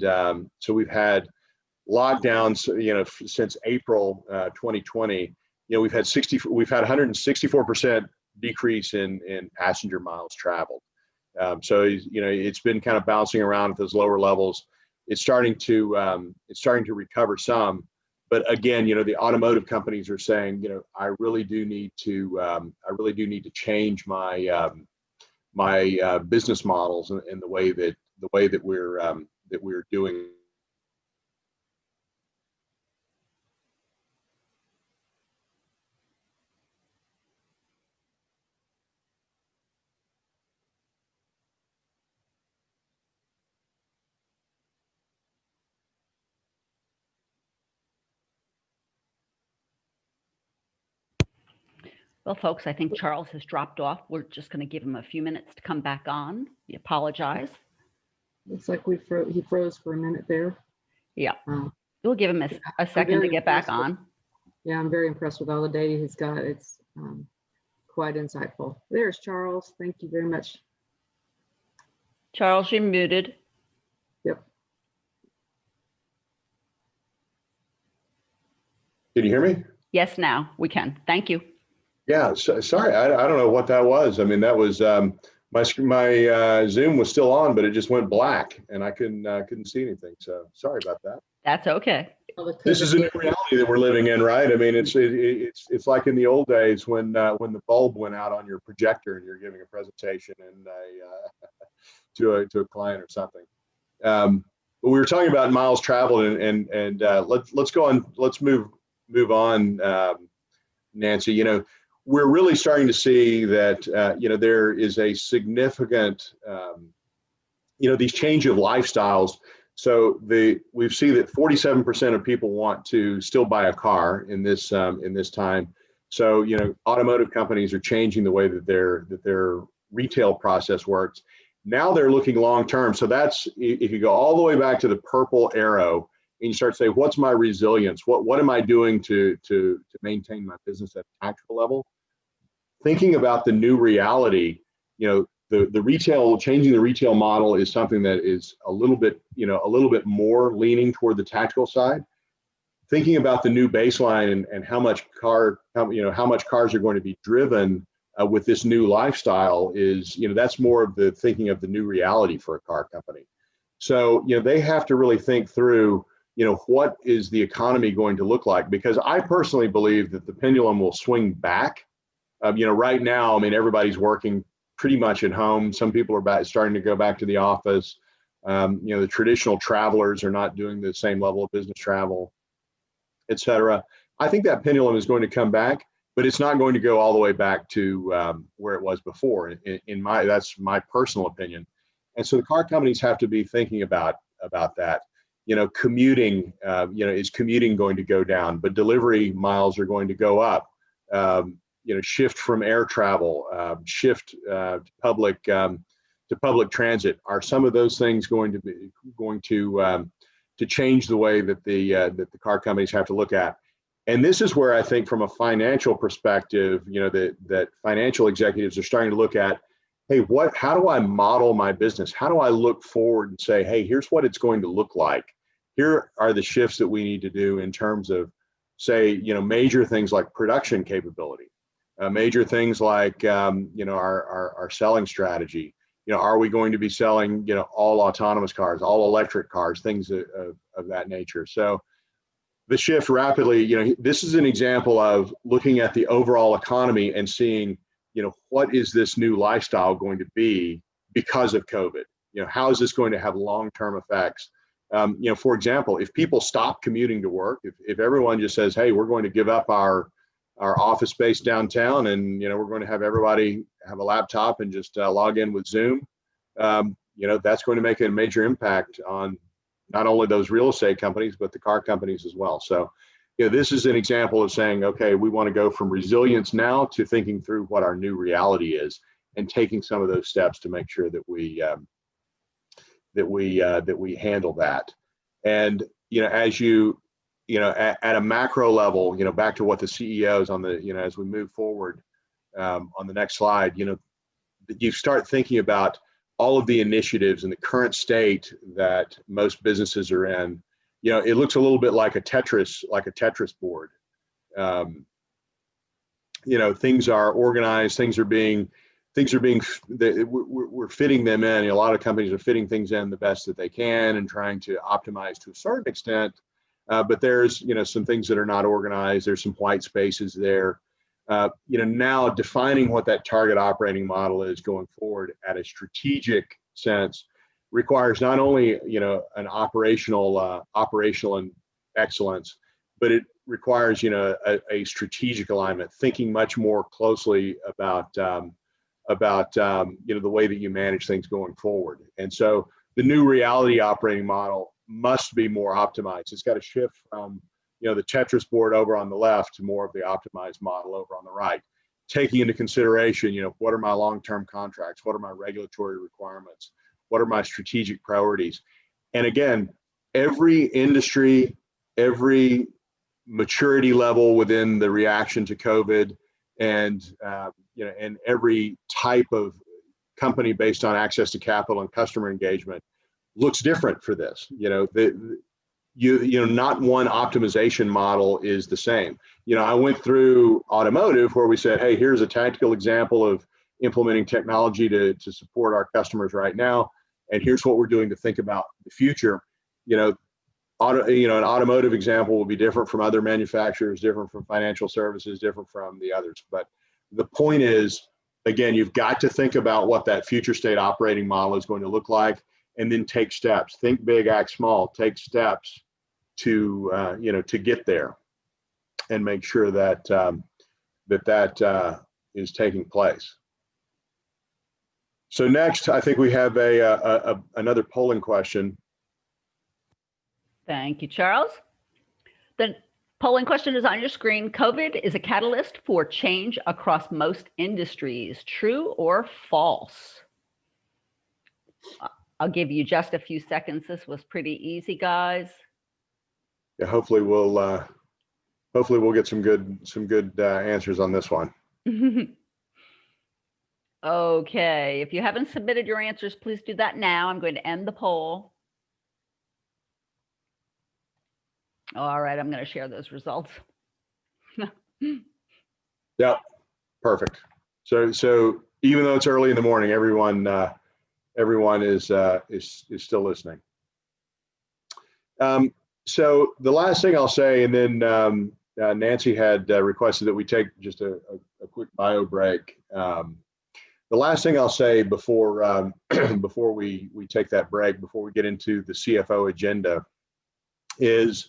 lockdowns, since April 2020. We've had 164% decrease in passenger miles traveled. So it's been kind of bouncing around at those lower levels. It's starting to recover some. But again, the automotive companies are saying, I really do need to change my my business models and the way that we're doing. Well, folks, I think Charles has dropped off. We're just going to give him a few minutes to come back on. We apologize. Looks like he froze for a minute there. Yeah, we'll give him a second to get back on. Yeah, I'm very impressed with all the data he's got. It's quite insightful. There's Charles. Thank you very much. Charles, you're muted. Yep. Can you hear me? Yes, now we can. Thank you. Yeah, sorry, I don't know what that was. I mean, that was my Zoom was still on, but it just went black, and I couldn't see anything. So sorry about that. That's okay. This is a new reality that we're living in, right? I mean, it's like in the old days when the bulb went out on your projector and you're giving a presentation and to a client or something. but we were talking about miles traveled, and let's go on. Let's move on, Nancy. You know, we're really starting to see that you know, there is a significant you know, these change of lifestyles. So we've seen that 47% of people want to still buy a car in this time. So, you know, automotive companies are changing the way that their retail process works. Now they're looking long term. So that's, if you go all the way back to the purple arrow and you start to say, what's my resilience? What am I doing to maintain my business at a tactical level? Thinking about the new reality, you know, the retail, changing the retail model is something that is a little bit, you know, a little bit more leaning toward the tactical side. Thinking about the new baseline and how much cars are going to be driven with this new lifestyle is, you know, that's more of the thinking of the new reality for a car company. So, you know, they have to really think through, you know, what is the economy going to look like? Because I personally believe that the pendulum will swing back. You know, right now, I mean, everybody's working pretty much at home. Some people are starting to go back to the office. You know, the traditional travelers are not doing the same level of business travel, et cetera. I think that pendulum is going to come back, but it's not going to go all the way back to where it was before. That's my personal opinion. And so the car companies have to be thinking about that. You know, commuting, you know, is commuting going to go down, but delivery miles are going to go up. You know, shift from air travel, shift to public transit. Are some of those things going to change the way that the car companies have to look at? And this is where I think, from a financial perspective, you know, that financial executives are starting to look at, hey, how do I model my business? How do I look forward and say, hey, here's what it's going to look like. Here are the shifts that we need to do in terms of, say, you know, major things like production capability. Major things like, you know, our selling strategy. You know, are we going to be selling, you know, all autonomous cars, all electric cars, things of that nature? So the shift rapidly, you know, this is an example of looking at the overall economy and seeing, you know, what is this new lifestyle going to be because of COVID? You know, how is this going to have long-term effects? You know, for example, if people stop commuting to work, if everyone just says, hey, we're going to give up our office space downtown, and, you know, we're going to have everybody have a laptop and just log in with Zoom, you know, that's going to make a major impact on not only those real estate companies, but the car companies as well. So, you know, this is an example of saying, okay, we want to go from resilience now to thinking through what our new reality is and taking some of those steps to make sure that we handle that. And, you know, as you know, at a macro level, you know, back to what the CEOs on the, you know, as we move forward on the next slide, you know, you start thinking about all of the initiatives in the current state that most businesses are in. You know, it looks a little bit like a Tetris board. You know, things are organized, we're fitting them in. You know, a lot of companies are fitting things in the best that they can and trying to optimize to a certain extent. But there's, you know, some things that are not organized. There's some white spaces there. You know, now defining what that target operating model is going forward at a strategic sense requires not only, you know, an operational and excellence, but it requires, you know, a strategic alignment, thinking much more closely about you know, the way that you manage things going forward. And so the new reality operating model must be more optimized. It's got to shift from, you know, the Tetris board over on the left to more of the optimized model over on the right, taking into consideration, you know, what are my long-term contracts? What are my regulatory requirements? What are my strategic priorities? And again, every industry, every maturity level within the reaction to COVID, and you know, and every type of company based on access to capital and customer engagement looks different for this. You know, you know, not one optimization model is the same. You know, I went through automotive where we said, hey, here's a tactical example of implementing technology to support our customers right now, and here's what we're doing to think about the future. You know, an automotive example will be different from other manufacturers, different from financial services, different from the others. But the point is, again, you've got to think about what that future state operating model is going to look like. and then take steps. Think big, act small. Take steps to to get there, and make sure that that is taking place. So next, I think we have another polling question. Thank you, Charles. The polling question is on your screen. COVID is a catalyst for change across most industries. True or false? I'll give you just a few seconds. This was pretty easy, guys. Yeah, hopefully we'll get some good answers on this one. Okay, if you haven't submitted your answers, please do that now. I'm going to end the poll. All right, I'm going to share those results. Yep, perfect. So even though it's early in the morning, everyone is still listening. So the last thing I'll say, and then Nancy had requested that we take just a quick bio break. The last thing I'll say before before we take that break, before we get into the CFO agenda, is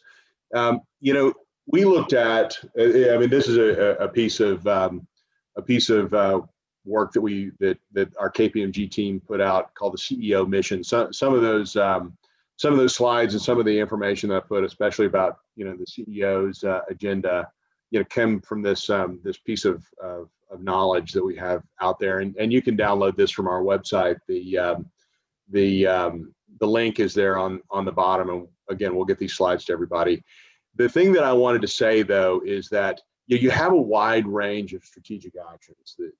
we looked at. I mean, this is a piece of work that our KPMG team put out called the CEO mission. Some of those slides and some of the information that I put, especially about the CEO's agenda, came from this piece of knowledge that we have out there, and you can download this from our website. The link is there on the bottom, and again, we'll get these slides to everybody. The thing that I wanted to say though is that you have a wide range of strategic actions that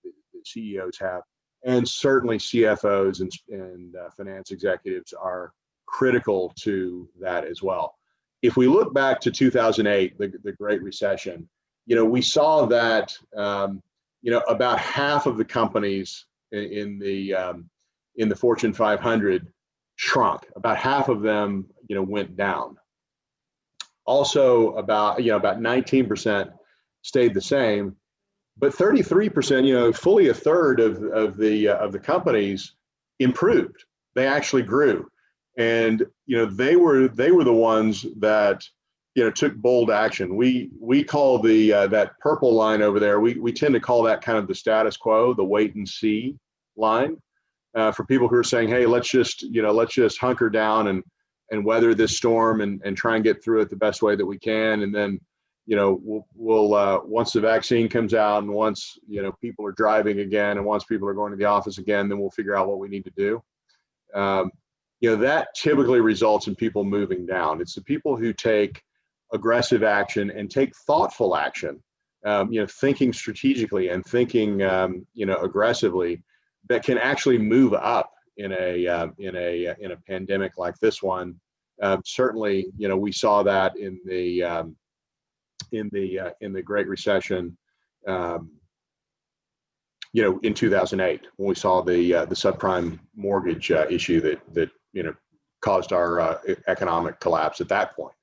CEOs have, and certainly CFOs and finance executives are critical to that as well. If we look back to 2008, the Great Recession, we saw that about half of the companies in the Fortune 500 shrunk. About half of them went down. Also, about 19% stayed the same, but 33%, fully a third of the companies improved. They actually grew, and they were the ones that took bold action. We call that purple line over there. We tend to call that kind of the status quo, the wait and see line, for people who are saying, hey, let's just hunker down and weather this storm and try and get through it the best way that we can. And then, we'll once the vaccine comes out, and once, people are driving again, and once people are going to the office again, then we'll figure out what we need to do. That typically results in people moving down. It's the people who take aggressive action and take thoughtful action, thinking strategically and thinking, aggressively, that can actually move up in a pandemic like this one. Certainly, we saw that in the Great Recession, in 2008, when we saw the subprime mortgage issue that caused our economic collapse at that point.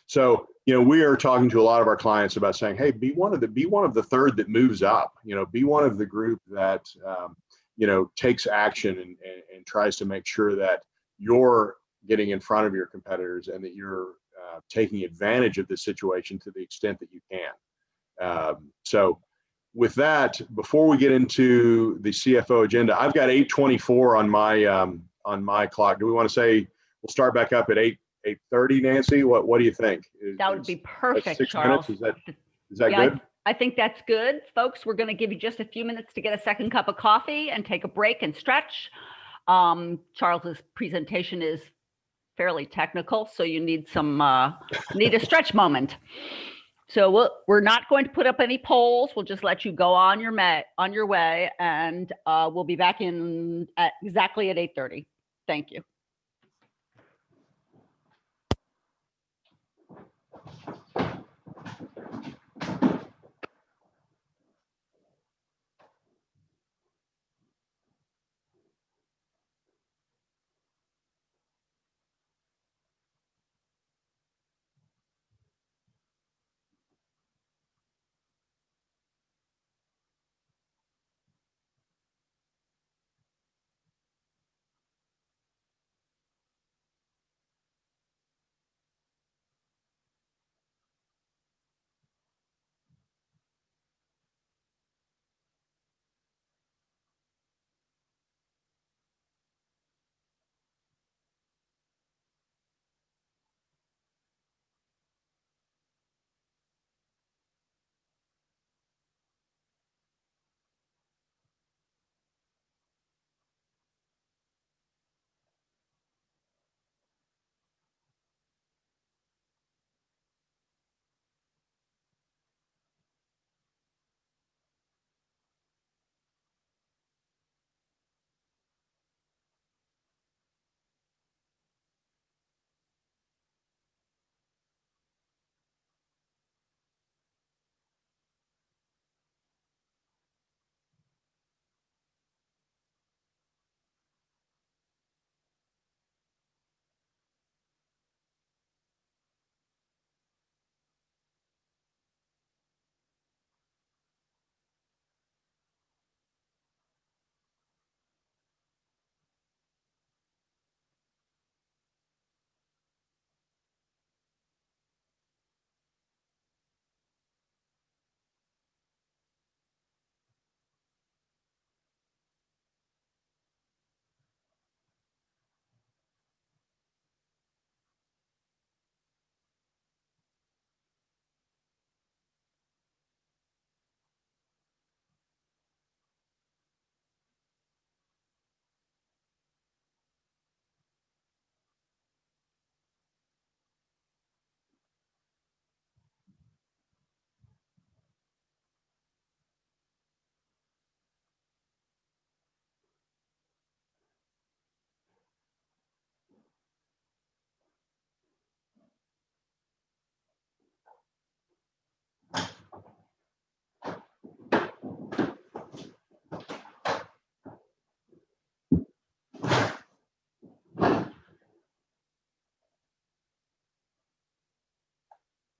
So, we are talking to a lot of our clients about saying, hey, be one of the third that moves up. Be one of the group that takes action and tries to make sure that you're getting in front of your competitors, and that you're taking advantage of the situation to the extent that you can. So with that, before we get into the CFO agenda, I've got 8:24 on my clock. Do we want to say we'll start back up at 8:30, Nancy? What do you think? That would be perfect, 6 Charles. minutes? Is that Yeah, good? I think that's good. Folks, we're going to give you just a few minutes to get a second cup of coffee and take a break and stretch. Charles's presentation is fairly technical, so you need need a stretch moment. So we're not going to put up any polls. We'll just let you go on your way, and we'll be back in exactly at 8:30. Thank you.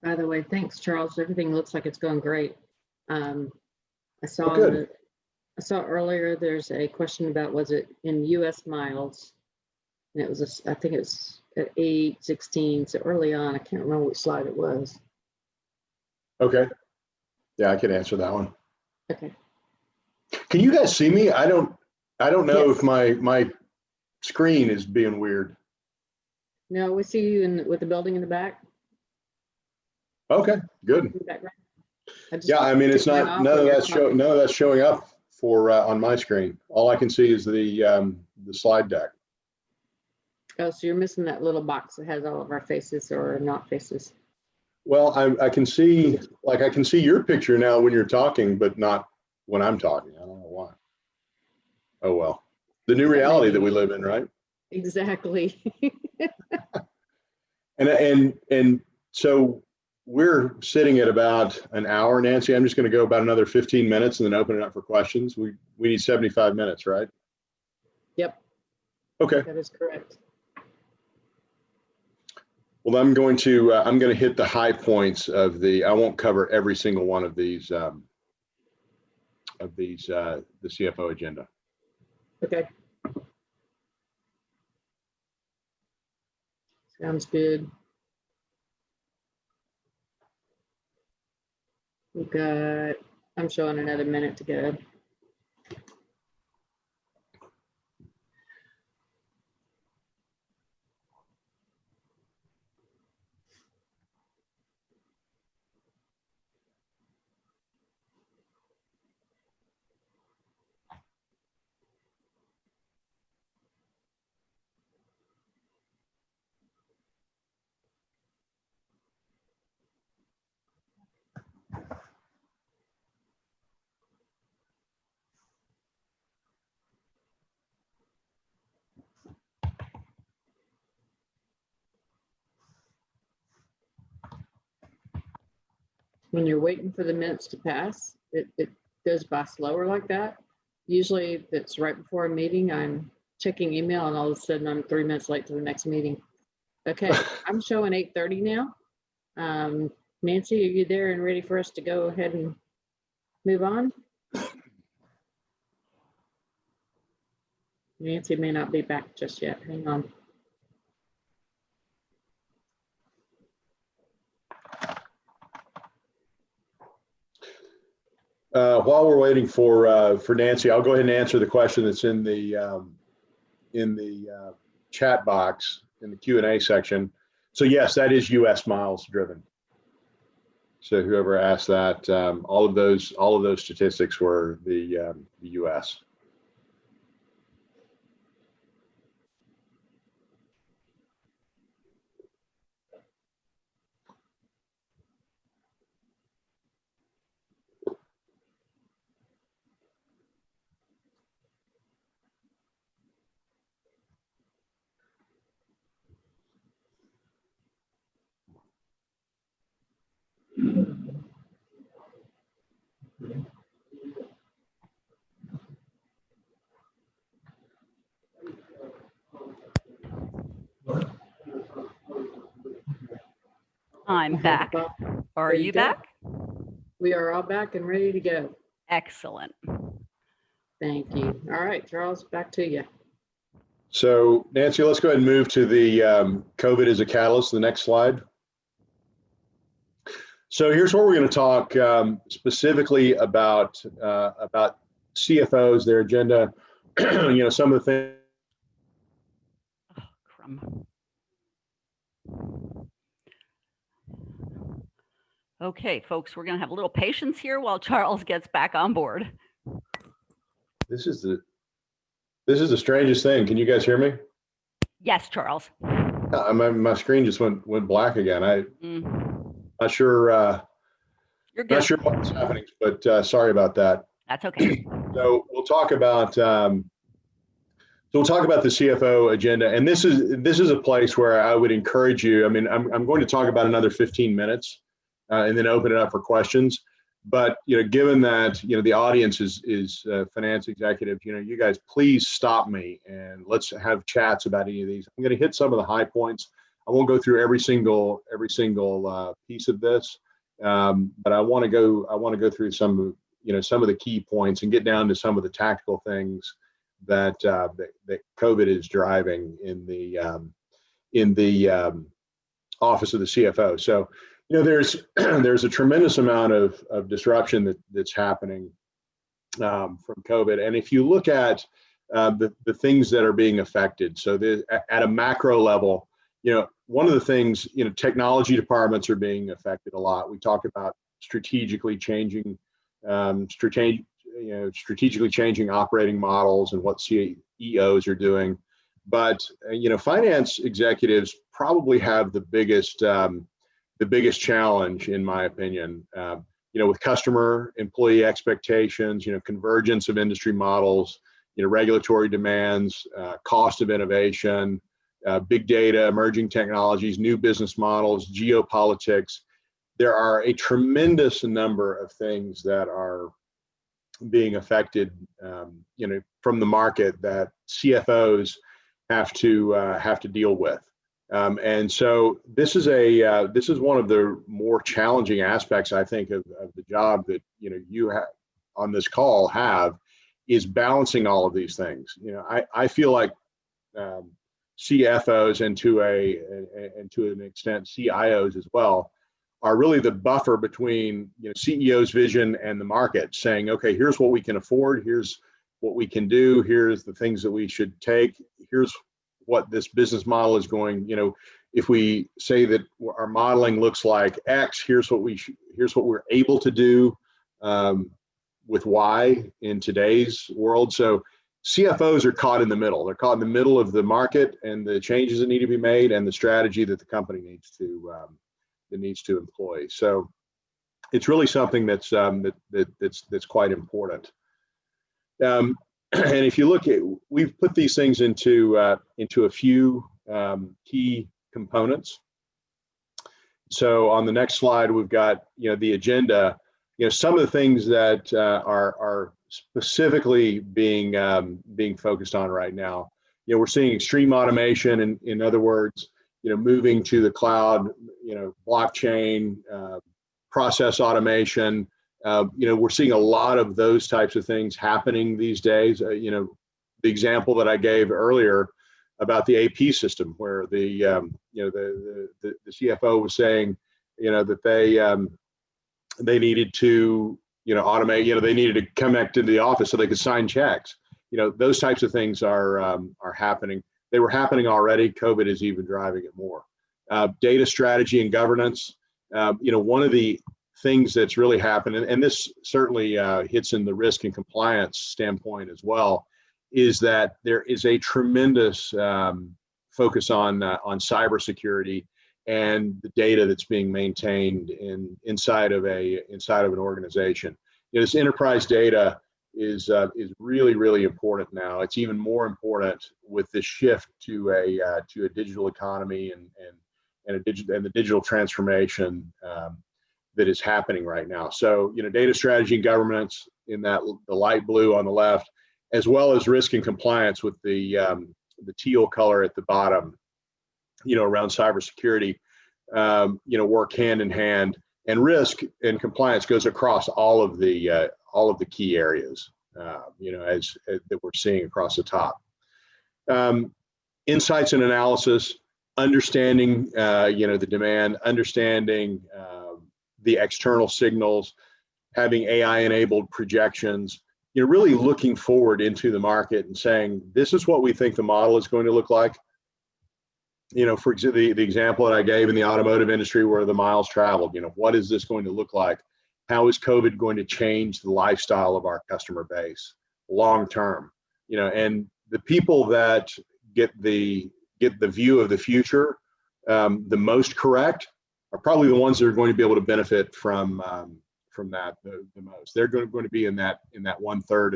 By the way, thanks, Charles. Everything looks like it's going great. I saw good. I saw earlier there's a question about, was it in US miles? And it was, I think it's at 8:16, so early on. I can't remember which slide it was. Okay. Yeah, I can answer that one. Okay. Can you guys see me? I don't know Yes. if my screen is being weird. No, we see you with the building in the back. Okay, good. In the background. Yeah, I mean, it's not, none of that's showing up for on my screen. All I can see is the slide deck. Oh, so you're missing that little box that has all of our faces or not faces. Well, I can see, like, I can see your picture now when you're talking, but not when I'm talking. I don't know why. Oh, well, the new reality that we live in, right? Exactly. And so we're sitting at about an hour, Nancy. I'm just going to go about another 15 minutes and then open it up for questions. We need 75 minutes, right? Yep. Okay. That is correct. Well, I'm going to hit the high points of I won't cover every single one of these, the CFO agenda. Okay. Sounds good. We've got, I'm showing another minute to go. When you're waiting for the minutes to pass, it goes by slower like that. Usually if it's right before a meeting, I'm checking email and all of a sudden I'm 3 minutes late to the next meeting. Okay, I'm showing 8:30 now. Nancy, are you there and ready for us to go ahead and move on? Nancy may not be back just yet. Hang on. While we're waiting for Nancy, I'll go ahead and answer the question that's in the chat box in the Q&A section. So yes, that is US miles driven. So whoever asked that, all of those statistics were the US. I'm back. Are you back? We are all back and ready to go. Excellent. Thank you. All right, Charles, back to you. So Nancy, let's go ahead and move to the COVID as a catalyst, the next slide. So here's where we're going to talk specifically about CFOs, their agenda, some of the things. Oh, crumb. Okay, folks, we're going to have a little patience here while Charles gets back on board. This is the strangest thing. Can you guys hear me? Yes, Charles. My screen just went black again. Not sure. You're good. Not sure what's happening, but sorry about that. That's okay. So we'll talk about the CFO agenda, and this is a place where I would encourage you. I mean, I'm going to talk about another 15 minutes, and then open it up for questions. But given that the audience is finance executives, you guys please stop me and let's have chats about any of these. I'm going to hit some of the high points. I won't go through every single piece of this, but I want to go through some of the key points and get down to some of the tactical things that COVID is driving in the office of the CFO. So, there's a tremendous amount of disruption that's happening from COVID. And if you look at the things that are being affected, so at a macro level, one of the things, technology departments are being affected a lot. We talk about strategically changing operating models and what CEOs are doing. But finance executives probably have the biggest challenge, in my opinion. With customer employee expectations, convergence of industry models, regulatory demands, cost of innovation, big data, emerging technologies, new business models, geopolitics. There are a tremendous number of things that are being affected, from the market that CFOs have to deal with. And so this is one of the more challenging aspects, I think, of the job that you have on this call is balancing all of these things. I feel like CFOs and to an extent CIOs as well are really the buffer between CEO's vision and the market, saying, okay, here's what we can afford, here's what we can do, here's the things that we should take, here's what this business model is going. If we say that our modeling looks like X, here's what we're able to do with Y in today's world. So CFOs are caught in the middle. They're caught in the middle of the market and the changes that need to be made and the strategy that the company needs to employ. So it's really something that's quite important. And if you look at, we've put these things into a few key components. So on the next slide, we've got the agenda. Some of the things that are specifically being focused on right now. We're seeing extreme automation, in other words, moving to the cloud, blockchain, process automation. We're seeing a lot of those types of things happening these days. The example that I gave earlier about the AP system, where the CFO was saying, that they needed to automate. They needed to connect into the office so they could sign checks. Those types of things are happening. They were happening already. COVID is even driving it more. Data strategy and governance. One of the things that's really happened, and this certainly hits in the risk and compliance standpoint as well, is that there is a tremendous focus on cybersecurity and the data that's being maintained inside of an organization. This enterprise data is really, really important now. It's even more important with this shift to a digital economy and the digital transformation that is happening right now. So, data strategy and governance in the light blue on the left, as well as risk and compliance with the teal color at the bottom, around cybersecurity, work hand in hand, and risk and compliance goes across all of the key areas, as that we're seeing across the top. Insights and analysis, understanding, the demand, understanding the external signals, having AI-enabled projections, really looking forward into the market and saying, this is what we think the model is going to look like. For example, the example that I gave in the automotive industry where the miles traveled, what is this going to look like? How is COVID going to change the lifestyle of our customer base long term? And the people that get the view of the future the most correct are probably the ones that are going to be able to benefit from that the most. They're going to be in that 1/3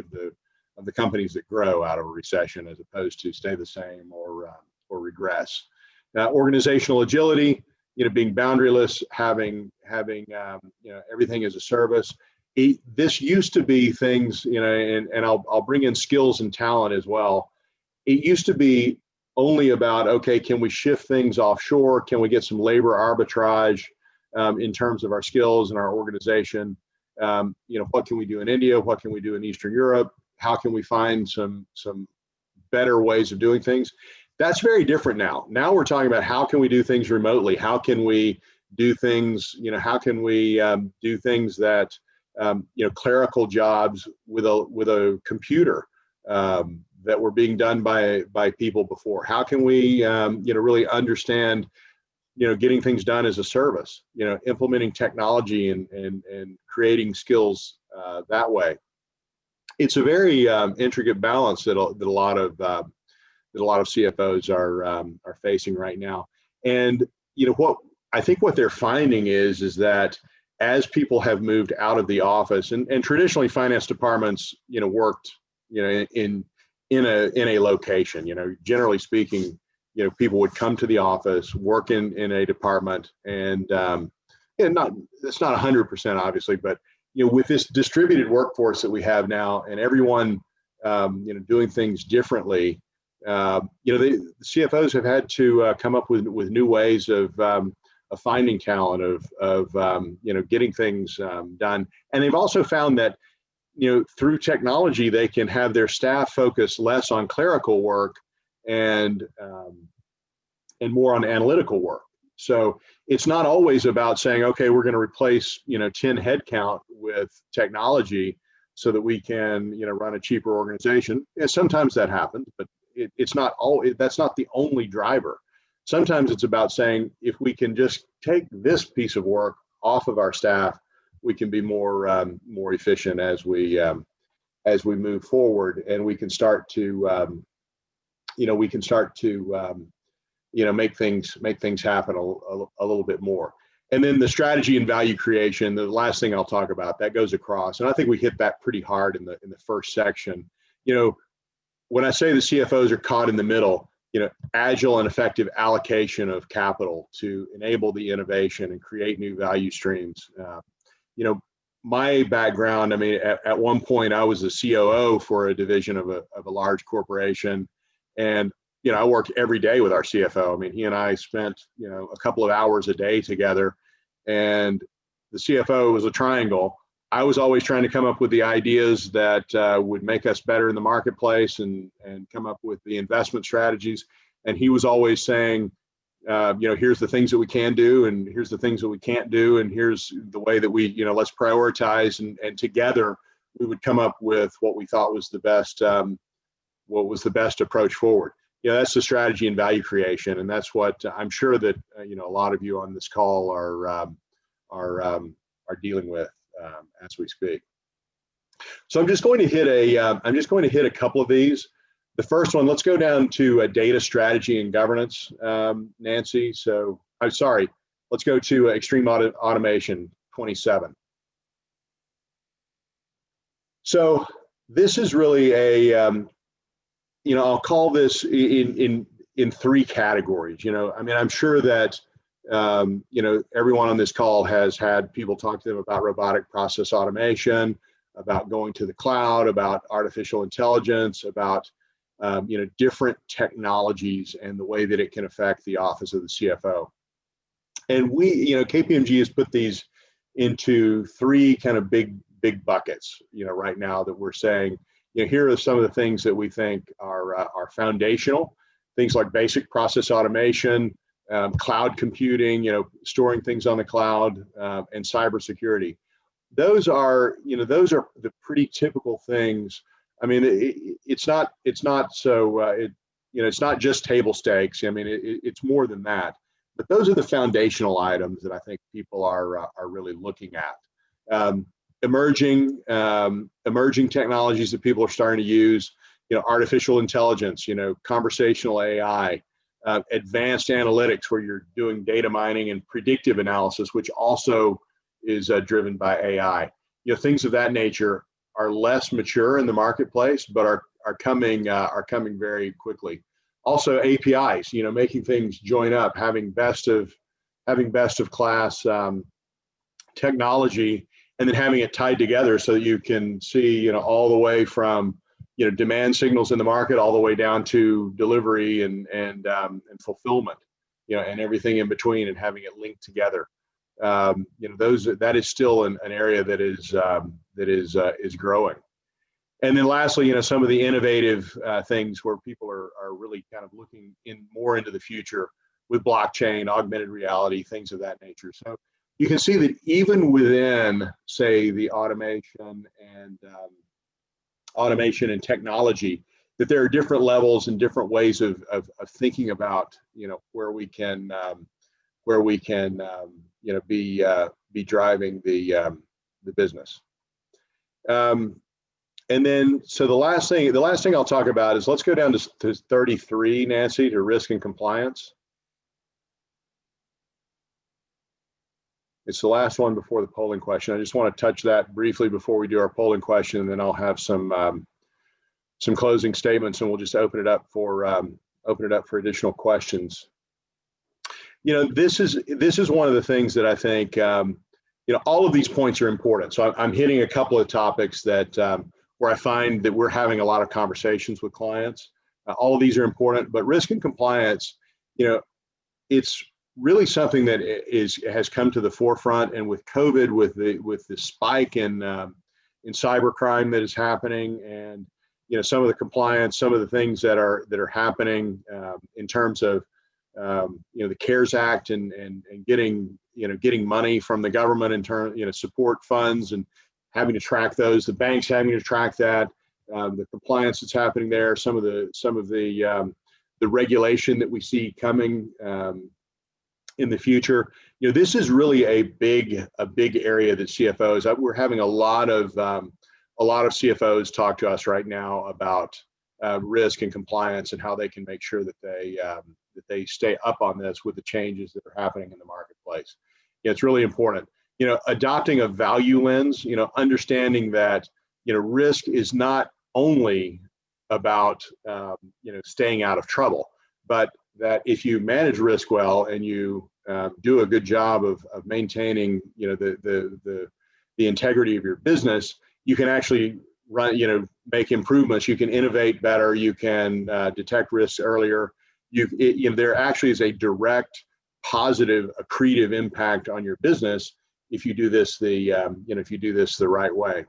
of the companies that grow out of a recession, as opposed to stay the same or regress. Organizational agility, being boundaryless, having everything as a service. This used to be things, and I'll bring in skills and talent as well. It used to be only about, okay, can we shift things offshore? Can we get some labor arbitrage in terms of our skills and our organization? What can we do in India? What can we do in Eastern Europe? How can we find some better ways of doing things? That's very different now. Now we're talking about how can we do things remotely? How can we do things, how can we do things that, clerical jobs with a computer that were being done by people before? How can we, really understand, getting things done as a service, implementing technology and creating skills that way. It's a very intricate balance that a lot of CFOs are facing right now. And I think what they're finding is that as people have moved out of the office, and traditionally finance departments, worked, in a location, generally speaking, people would come to the office, work in a department, and it's not 100% obviously, but with this distributed workforce that we have now, and everyone doing things differently, the CFOs have had to come up with new ways of finding talent, of getting things done, and they've also found that through technology they can have their staff focus less on clerical work and more on analytical work. So it's not always about saying, okay, we're going to replace 10 headcount with technology so that we can run a cheaper organization. And sometimes that happens, but it's not that's not the only driver. Sometimes it's about saying, if we can just take this piece of work off of our staff, we can be more efficient as we move forward, and we can start to make things happen a little bit more. And then the strategy and value creation, the last thing I'll talk about, that goes across, and I think we hit that pretty hard in the first section. When I say the CFOs are caught in the middle, agile and effective allocation of capital to enable the innovation and create new value streams. My background, at one point I was a COO for a division of a large corporation, and I worked every day with our CFO. He and I spent a couple of hours a day together, and the CFO was a triangle. I was always trying to come up with the ideas that would make us better in the marketplace and come up with the investment strategies. And he was always saying, here's the things that we can do, and here's the things that we can't do, and here's the way that we, let's prioritize, and together we would come up with what we thought was the best approach forward. That's the strategy and value creation, and that's what I'm sure that a lot of you on this call are dealing with as we speak. So I'm just going to hit a couple of these. The first one, let's go down to data strategy and governance, Nancy. So I'm sorry, let's go to extreme automation 27. So this is really a I'll call this in three categories. I'm sure that everyone on this call has had people talk to them about robotic process automation, about going to the cloud, about artificial intelligence, about different technologies and the way that it can affect the office of the CFO. And we, KPMG has put these into three kind of big buckets, right now, that we're saying, here are some of the things that we think are foundational, things like basic process automation, cloud computing, storing things on the cloud, and cybersecurity. Those are the pretty typical things. It's not just table stakes. It's more than that. But those are the foundational items that I think people are really looking at. Emerging technologies that people are starting to use, artificial intelligence, conversational AI, advanced analytics where you're doing data mining and predictive analysis, which also is driven by AI. Things of that nature are less mature in the marketplace, but are coming very quickly. Also APIs, making things join up, having best of class technology, and then having it tied together so that you can see, all the way from, demand signals in the market all the way down to delivery and fulfillment, and everything in between, and having it linked together. That is still an area that is growing. And then lastly, some of the innovative things where people are really kind of looking more into the future with blockchain, augmented reality, things of that nature. So you can see that even within, say, the automation and technology, that there are different levels and different ways of thinking about, where we can be driving the business. And then, so the last thing I'll talk about is, let's go down to 33, Nancy, to risk and compliance. It's the last one before the polling question. I just want to touch that briefly before we do our polling question, and then I'll have some closing statements, and we'll just open it up for additional questions. This is one of the things that I think, all of these points are important. So I'm hitting a couple of topics that where I find that we're having a lot of conversations with clients. All of these are important, but risk and compliance, it's really something that has come to the forefront. And with COVID, with the spike in cybercrime that is happening, and some of the compliance, some of the things that are happening in terms of the CARES Act and getting money from the government in terms, support funds, and having to track those, the banks having to track that, the compliance that's happening there, some of the regulation that we see coming in the future. This is really a big area that CFOs. We're having a lot of CFOs talk to us right now about risk and compliance, and how they can make sure that they stay up on this with the changes that are happening in the marketplace. It's really important. Adopting a value lens, understanding that, risk is not only about, staying out of trouble, but that if you manage risk well and you do a good job of maintaining, the integrity of your business, you can actually make improvements. You can innovate better. You can detect risks earlier. There actually is a direct, positive, accretive impact on your business if you do this the right way.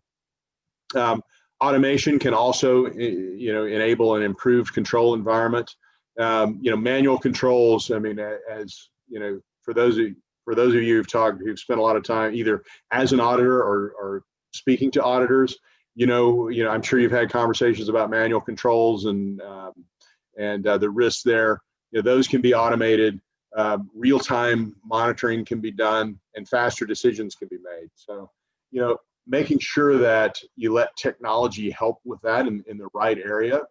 Automation can also enable an improved control environment. Manual controls. I mean, as for those of you who've spent a lot of time either as an auditor or speaking to auditors, I'm sure you've had conversations about manual controls and the risks there. Those can be automated. Real-time monitoring can be done, and faster decisions can be made. So, making sure that you let technology help with that in the right area.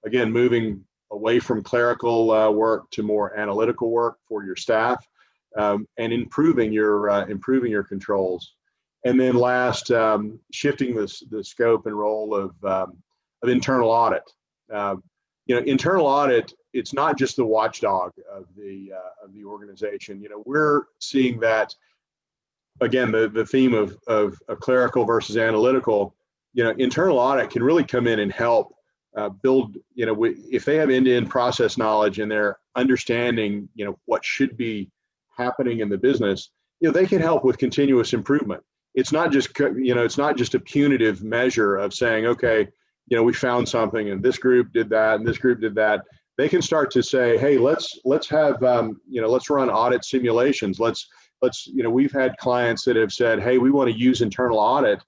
Again, moving away from clerical work to more analytical work for your staff, and improving your controls. And then last, shifting the scope and role of internal audit. Internal audit, it's not just the watchdog of the organization. We're seeing that, again, the theme of a clerical versus analytical. Internal audit can really come in and help build. If they have end-to-end process knowledge and they're understanding, what should be happening in the business, they can help with continuous improvement. It's not just a punitive measure of saying, okay, we found something and this group did that and this group did that. They can start to say, hey, let's have let's run audit simulations. We've had clients that have said, hey, we want to use internal audit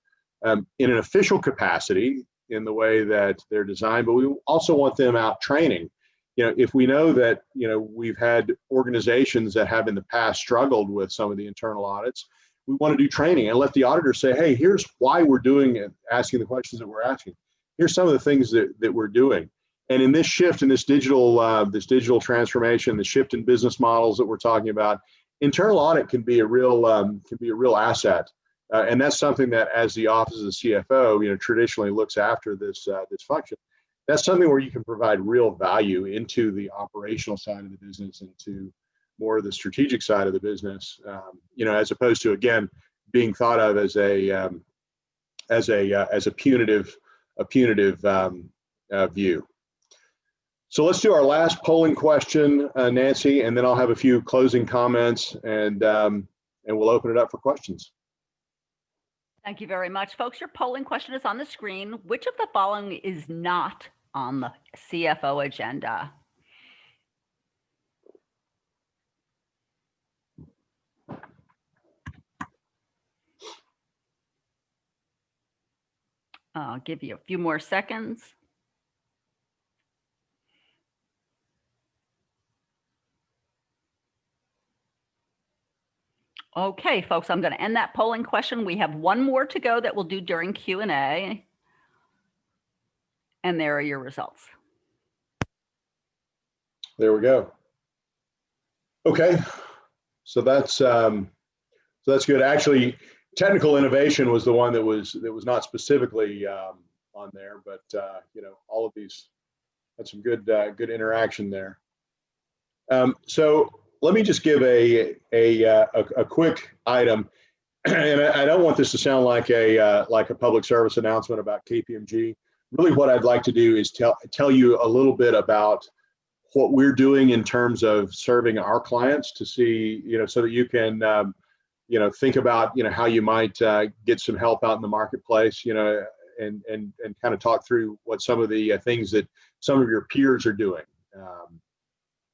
in an official capacity in the way that they're designed, but we also want them out training. If we know that we've had organizations that have in the past struggled with some of the internal audits, we want to do training and let the auditor say, hey, here's why we're doing it, asking the questions that we're asking. Here's some of the things that we're doing. And in this shift, in this digital transformation, the shift in business models that we're talking about, internal audit can be a real asset. And that's something that, as the office of the CFO, traditionally looks after this function. That's something where you can provide real value into the operational side of the business and to more of the strategic side of the business, as opposed to, again, being thought of as a punitive view. So let's do our last polling question, Nancy, and then I'll have a few closing comments, and we'll open it up for questions. Thank you very much, folks. Your polling question is on the screen. Which of the following is not on the CFO agenda? I'll give you a few more seconds. Okay, folks, I'm going to end that polling question. We have one more to go that we'll do during Q&A. And there are your results. There we go. Okay, so that's good. Actually, technical innovation was the one that was not specifically on there, but you know, all of these had some good interaction there. So let me just give a quick item, and I don't want this to sound like a public service announcement about KPMG. Really, what I'd like to do is tell you a little bit about what we're doing in terms of serving our clients, to see, you know, so that you can you know, think about, you know, how you might get some help out in the marketplace, you know, and kind of talk through what some of the things that some of your peers are doing,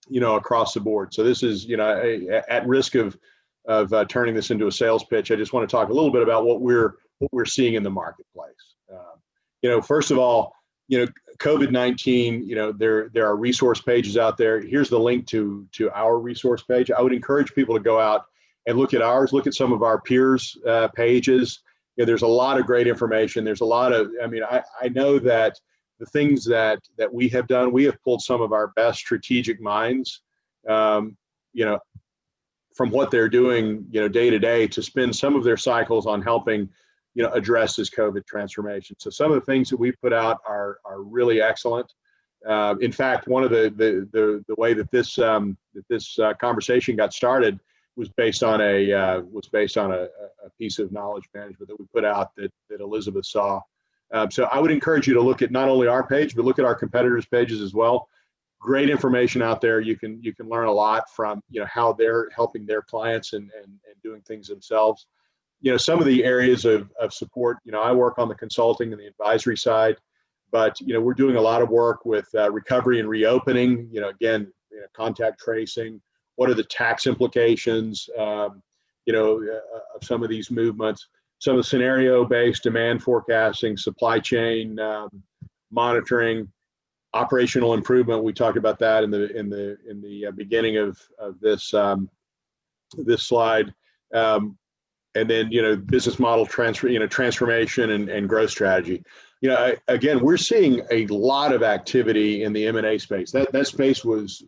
you know, across the board. So this is, you know, at risk of turning this into a sales pitch, I just want to talk a little bit about what we're seeing in the marketplace. You know, first of all, you know, COVID-19, you know, there are resource pages out there. Here's the link to our resource page. I would encourage people to go out and look at ours, look at some of our peers' pages. You know, there's a lot of great information. There's a lot of, I mean, I know that the things that we have done, we have pulled some of our best strategic minds, you know, from what they're doing, you know, day to day, to spend some of their cycles on helping, you know, address this COVID transformation. So some of the things that we put out are really excellent. In fact, one of the way that this conversation got started was based on a piece of knowledge management that we put out that Elizabeth saw. So I would encourage you to look at not only our page, but look at our competitors' pages as well. Great information out there. You can learn a lot from, you know, how they're helping their clients and doing things themselves. You know, some of the areas of support, you know, I work on the consulting and the advisory side, but, you know, we're doing a lot of work with recovery and reopening, you know, again, you know, contact tracing. What are the tax implications, you know, of some of these movements? Some of the scenario-based demand forecasting, supply chain monitoring, operational improvement. We talked about that in the beginning of this this slide, and then, you know, business model transformation and growth strategy. You know, again, we're seeing a lot of activity in the M&A space. That space was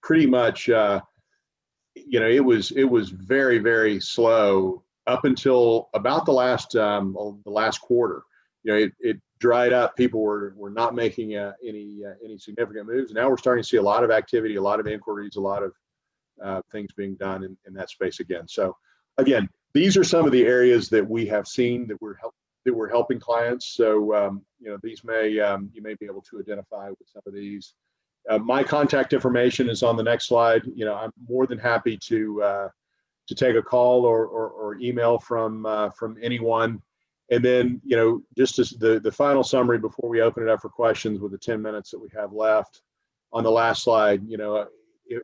pretty much, you know, it was very, very slow up until about the last quarter. You know, it dried up. People were not making any significant moves. Now we're starting to see a lot of activity, a lot of inquiries, a lot of things being done in that space again. So again, these are some of the areas that we have seen that we're helping clients. So you know, these you may be able to identify with some of these. My contact information is on the next slide. You know, I'm more than happy to take a call or email from anyone. And then, you know, just as the final summary before we open it up for questions with the 10 minutes that we have left, on the last slide, you know,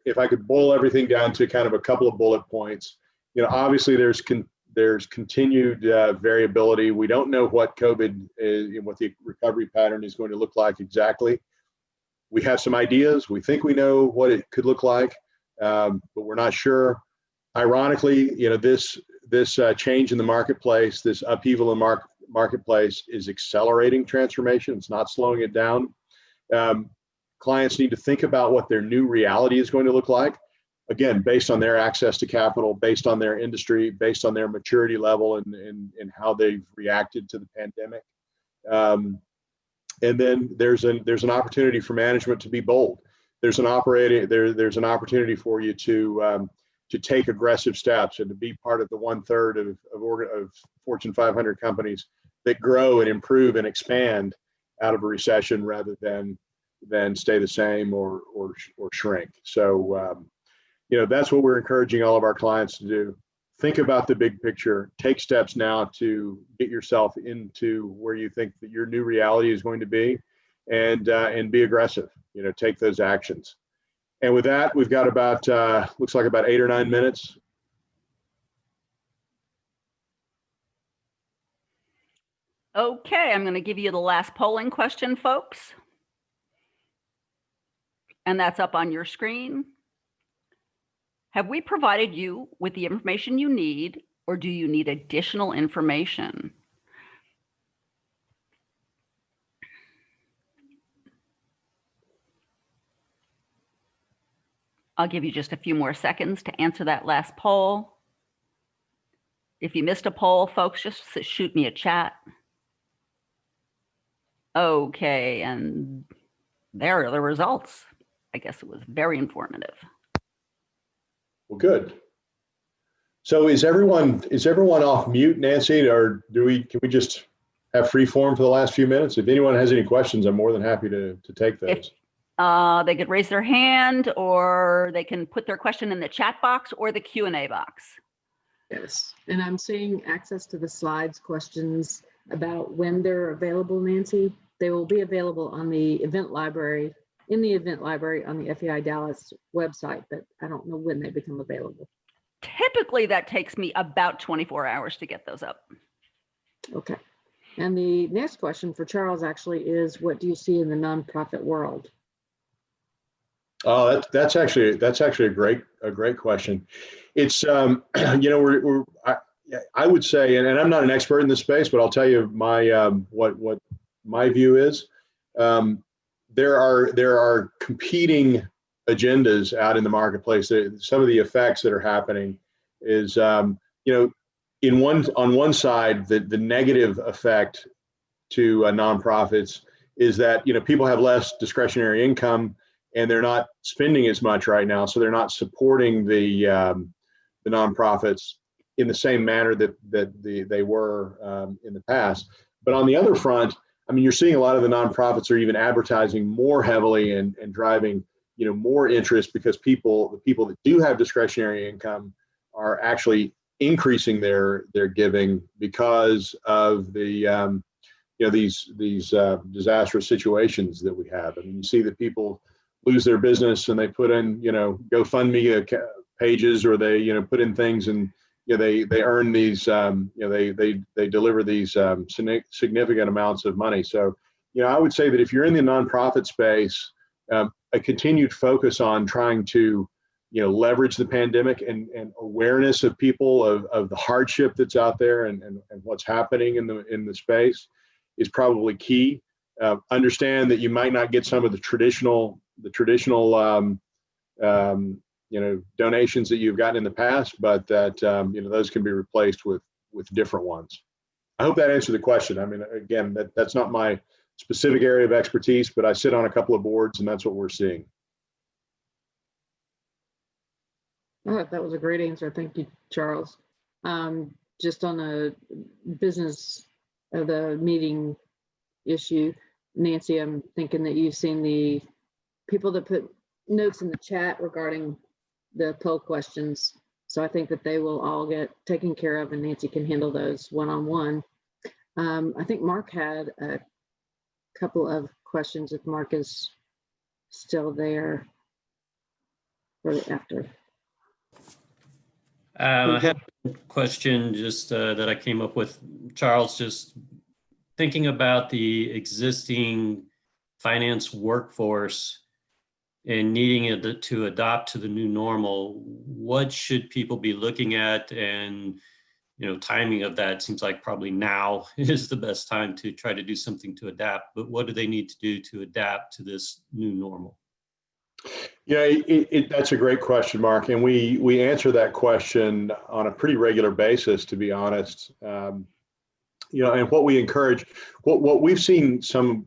if I could boil everything down to kind of a couple of bullet points, you know, obviously there's continued variability. We don't know what COVID is, what the recovery pattern is going to look like exactly. We have some ideas. We think we know what it could look like, but we're not sure. Ironically, you know, this change in the marketplace, this upheaval in marketplace is accelerating transformation. It's not slowing it down. Clients need to think about what their new reality is going to look like. Again, based on their access to capital, based on their industry, based on their maturity level and how they've reacted to the pandemic. And then there's an opportunity for management to be bold. There's an opportunity for you to take aggressive steps and to be part of the 1/3 of Fortune 500 companies that grow and improve and expand. out of a recession rather than stay the same or shrink. So that's what we're encouraging all of our clients to do. Think about the big picture. Take steps now to get yourself into where you think that your new reality is going to be, and be aggressive. Take those actions. And with that, we've got about looks like about 8 or 9 minutes. Okay, I'm going to give you the last polling question, folks. And that's up on your screen. Have we provided you with the information you need, or do you need additional information? I'll give you just a few more seconds to answer that last poll. If you missed a poll, folks, just shoot me a chat. Okay, and there are the results. I guess it was very informative. Well, good. So is everyone off mute, Nancy, or can we just have free form for the last few minutes? If anyone has any questions, I'm more than happy to take those. They could raise their hand, or they can put their question in the chat box or the Q&A box. Yes, and I'm seeing access to the slides questions about when they're available, Nancy. They will be available on the event library, on the FEI Dallas website, but I don't know when they become available. Typically, that takes me about 24 hours to get those up. Okay. And the next question for Charles actually is, what do you see in the nonprofit world? Oh, that's actually a great question. It's I would say, and I'm not an expert in this space, but I'll tell you my what my view is. There are competing agendas out in the marketplace. Some of the effects that are happening is on one side, the negative effect to nonprofits is that people have less discretionary income and they're not spending as much right now, so they're not supporting the nonprofits in the same manner that they were in the past. But on the other front, I mean, you're seeing a lot of the nonprofits are even advertising more heavily and driving more interest, because the people that do have discretionary income are actually increasing their giving because of the these disastrous situations that we have. I mean, you see that people lose their business and they put in GoFundMe pages, or they put in things, and they earn these they deliver these significant amounts of money. So I would say that if you're in the nonprofit space, a continued focus on trying to leverage the pandemic and awareness of people of the hardship that's out there and what's happening in the space is probably key. Understand that you might not get some of the traditional donations that you've gotten in the past, but that those can be replaced with different ones. I hope that answered the question. I mean, again, that's not my specific area of expertise, but I sit on a couple of boards, and that's what we're seeing. Oh, that was a great answer. Thank you, Charles. Just on the business of the meeting issue, Nancy, I'm thinking that you've seen the people that put notes in the chat regarding the poll questions. So I think that they will all get taken care of, and Nancy can handle those one-on-one. I think Mark had a couple of questions, if Mark is still there for after. I have a question just that I came up with, Charles, just thinking about the existing finance workforce and needing it to adopt to the new normal. What should people be looking at? And timing of that seems like probably now is the best time to try to do something to adapt. But what do they need to do to adapt to this new normal? Yeah, that's a great question, Mark. And we answer that question on a pretty regular basis, to be honest. And what we encourage, what we've seen some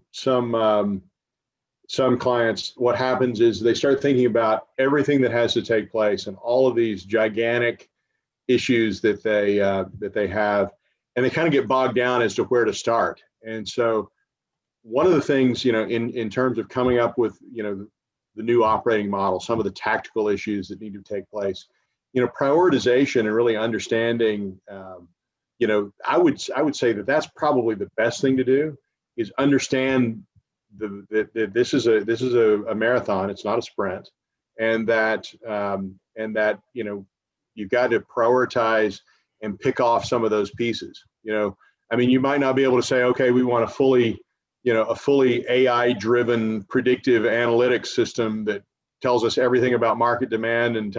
clients, what happens is they start thinking about everything that has to take place and all of these gigantic issues that they have, and they kind of get bogged down as to where to start. And so one of the things, in terms of coming up with, the new operating model, some of the tactical issues that need to take place, prioritization and really understanding, I would say that that's probably the best thing to do, is understand that this is a marathon. It's not a sprint, and that you've got to prioritize and pick off some of those pieces. You might not be able to say, okay, we want a fully AI-driven predictive analytics system that tells us everything about market demand and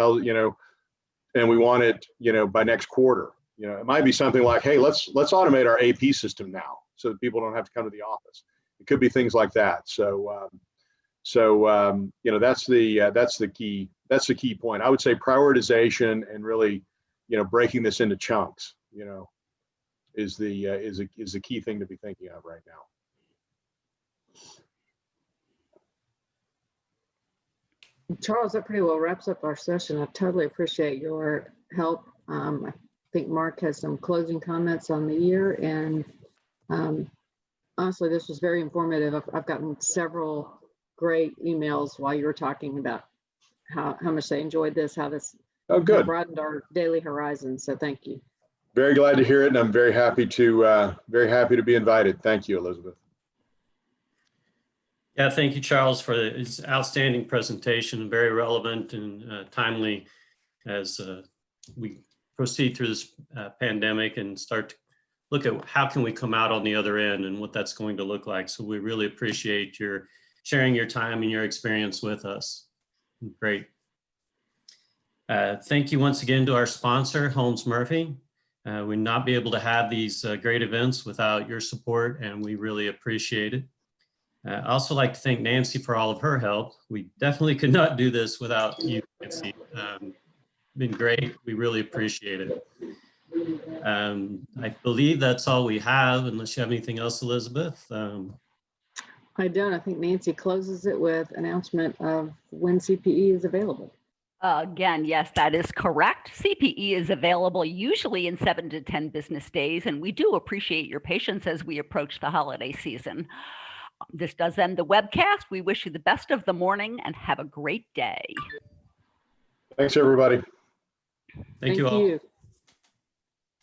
and we want it, by next quarter. It might be something like, hey, let's automate our AP system now, so that people don't have to come to the office. It could be things like that. So that's the key point. I would say prioritization and really, breaking this into chunks, is the key thing to be thinking of right now. Charles, that pretty well wraps up our session. I totally appreciate your help. I think Mark has some closing comments on the year, and honestly, this was very informative. I've gotten several great emails while you were talking about how much they enjoyed this, how this broadened our daily horizon. So thank you. Very glad to hear it, and I'm very happy to be invited. Thank you, Elizabeth. Yeah, thank you, Charles, for his outstanding presentation. Very relevant and timely as we proceed through this pandemic and start to look at how can we come out on the other end and what that's going to look like. So we really appreciate your sharing your time and your experience with us. Great. Thank you once again to our sponsor, Holmes Murphy. We'd not be able to have these great events without your support, and we really appreciate it. I also like to thank Nancy for all of her help. We definitely could not do this without you, Nancy. Been great. We really appreciate it. I believe that's all we have, unless you have anything else, Elizabeth. I don't. I think Nancy closes it with announcement of when CPE is available. Again, yes, that is correct. CPE is available usually in 7 to 10 business days, and we do appreciate your patience as we approach the holiday season. This does end the webcast. We wish you the best of the morning and have a great day. Thanks, everybody. Thank you all.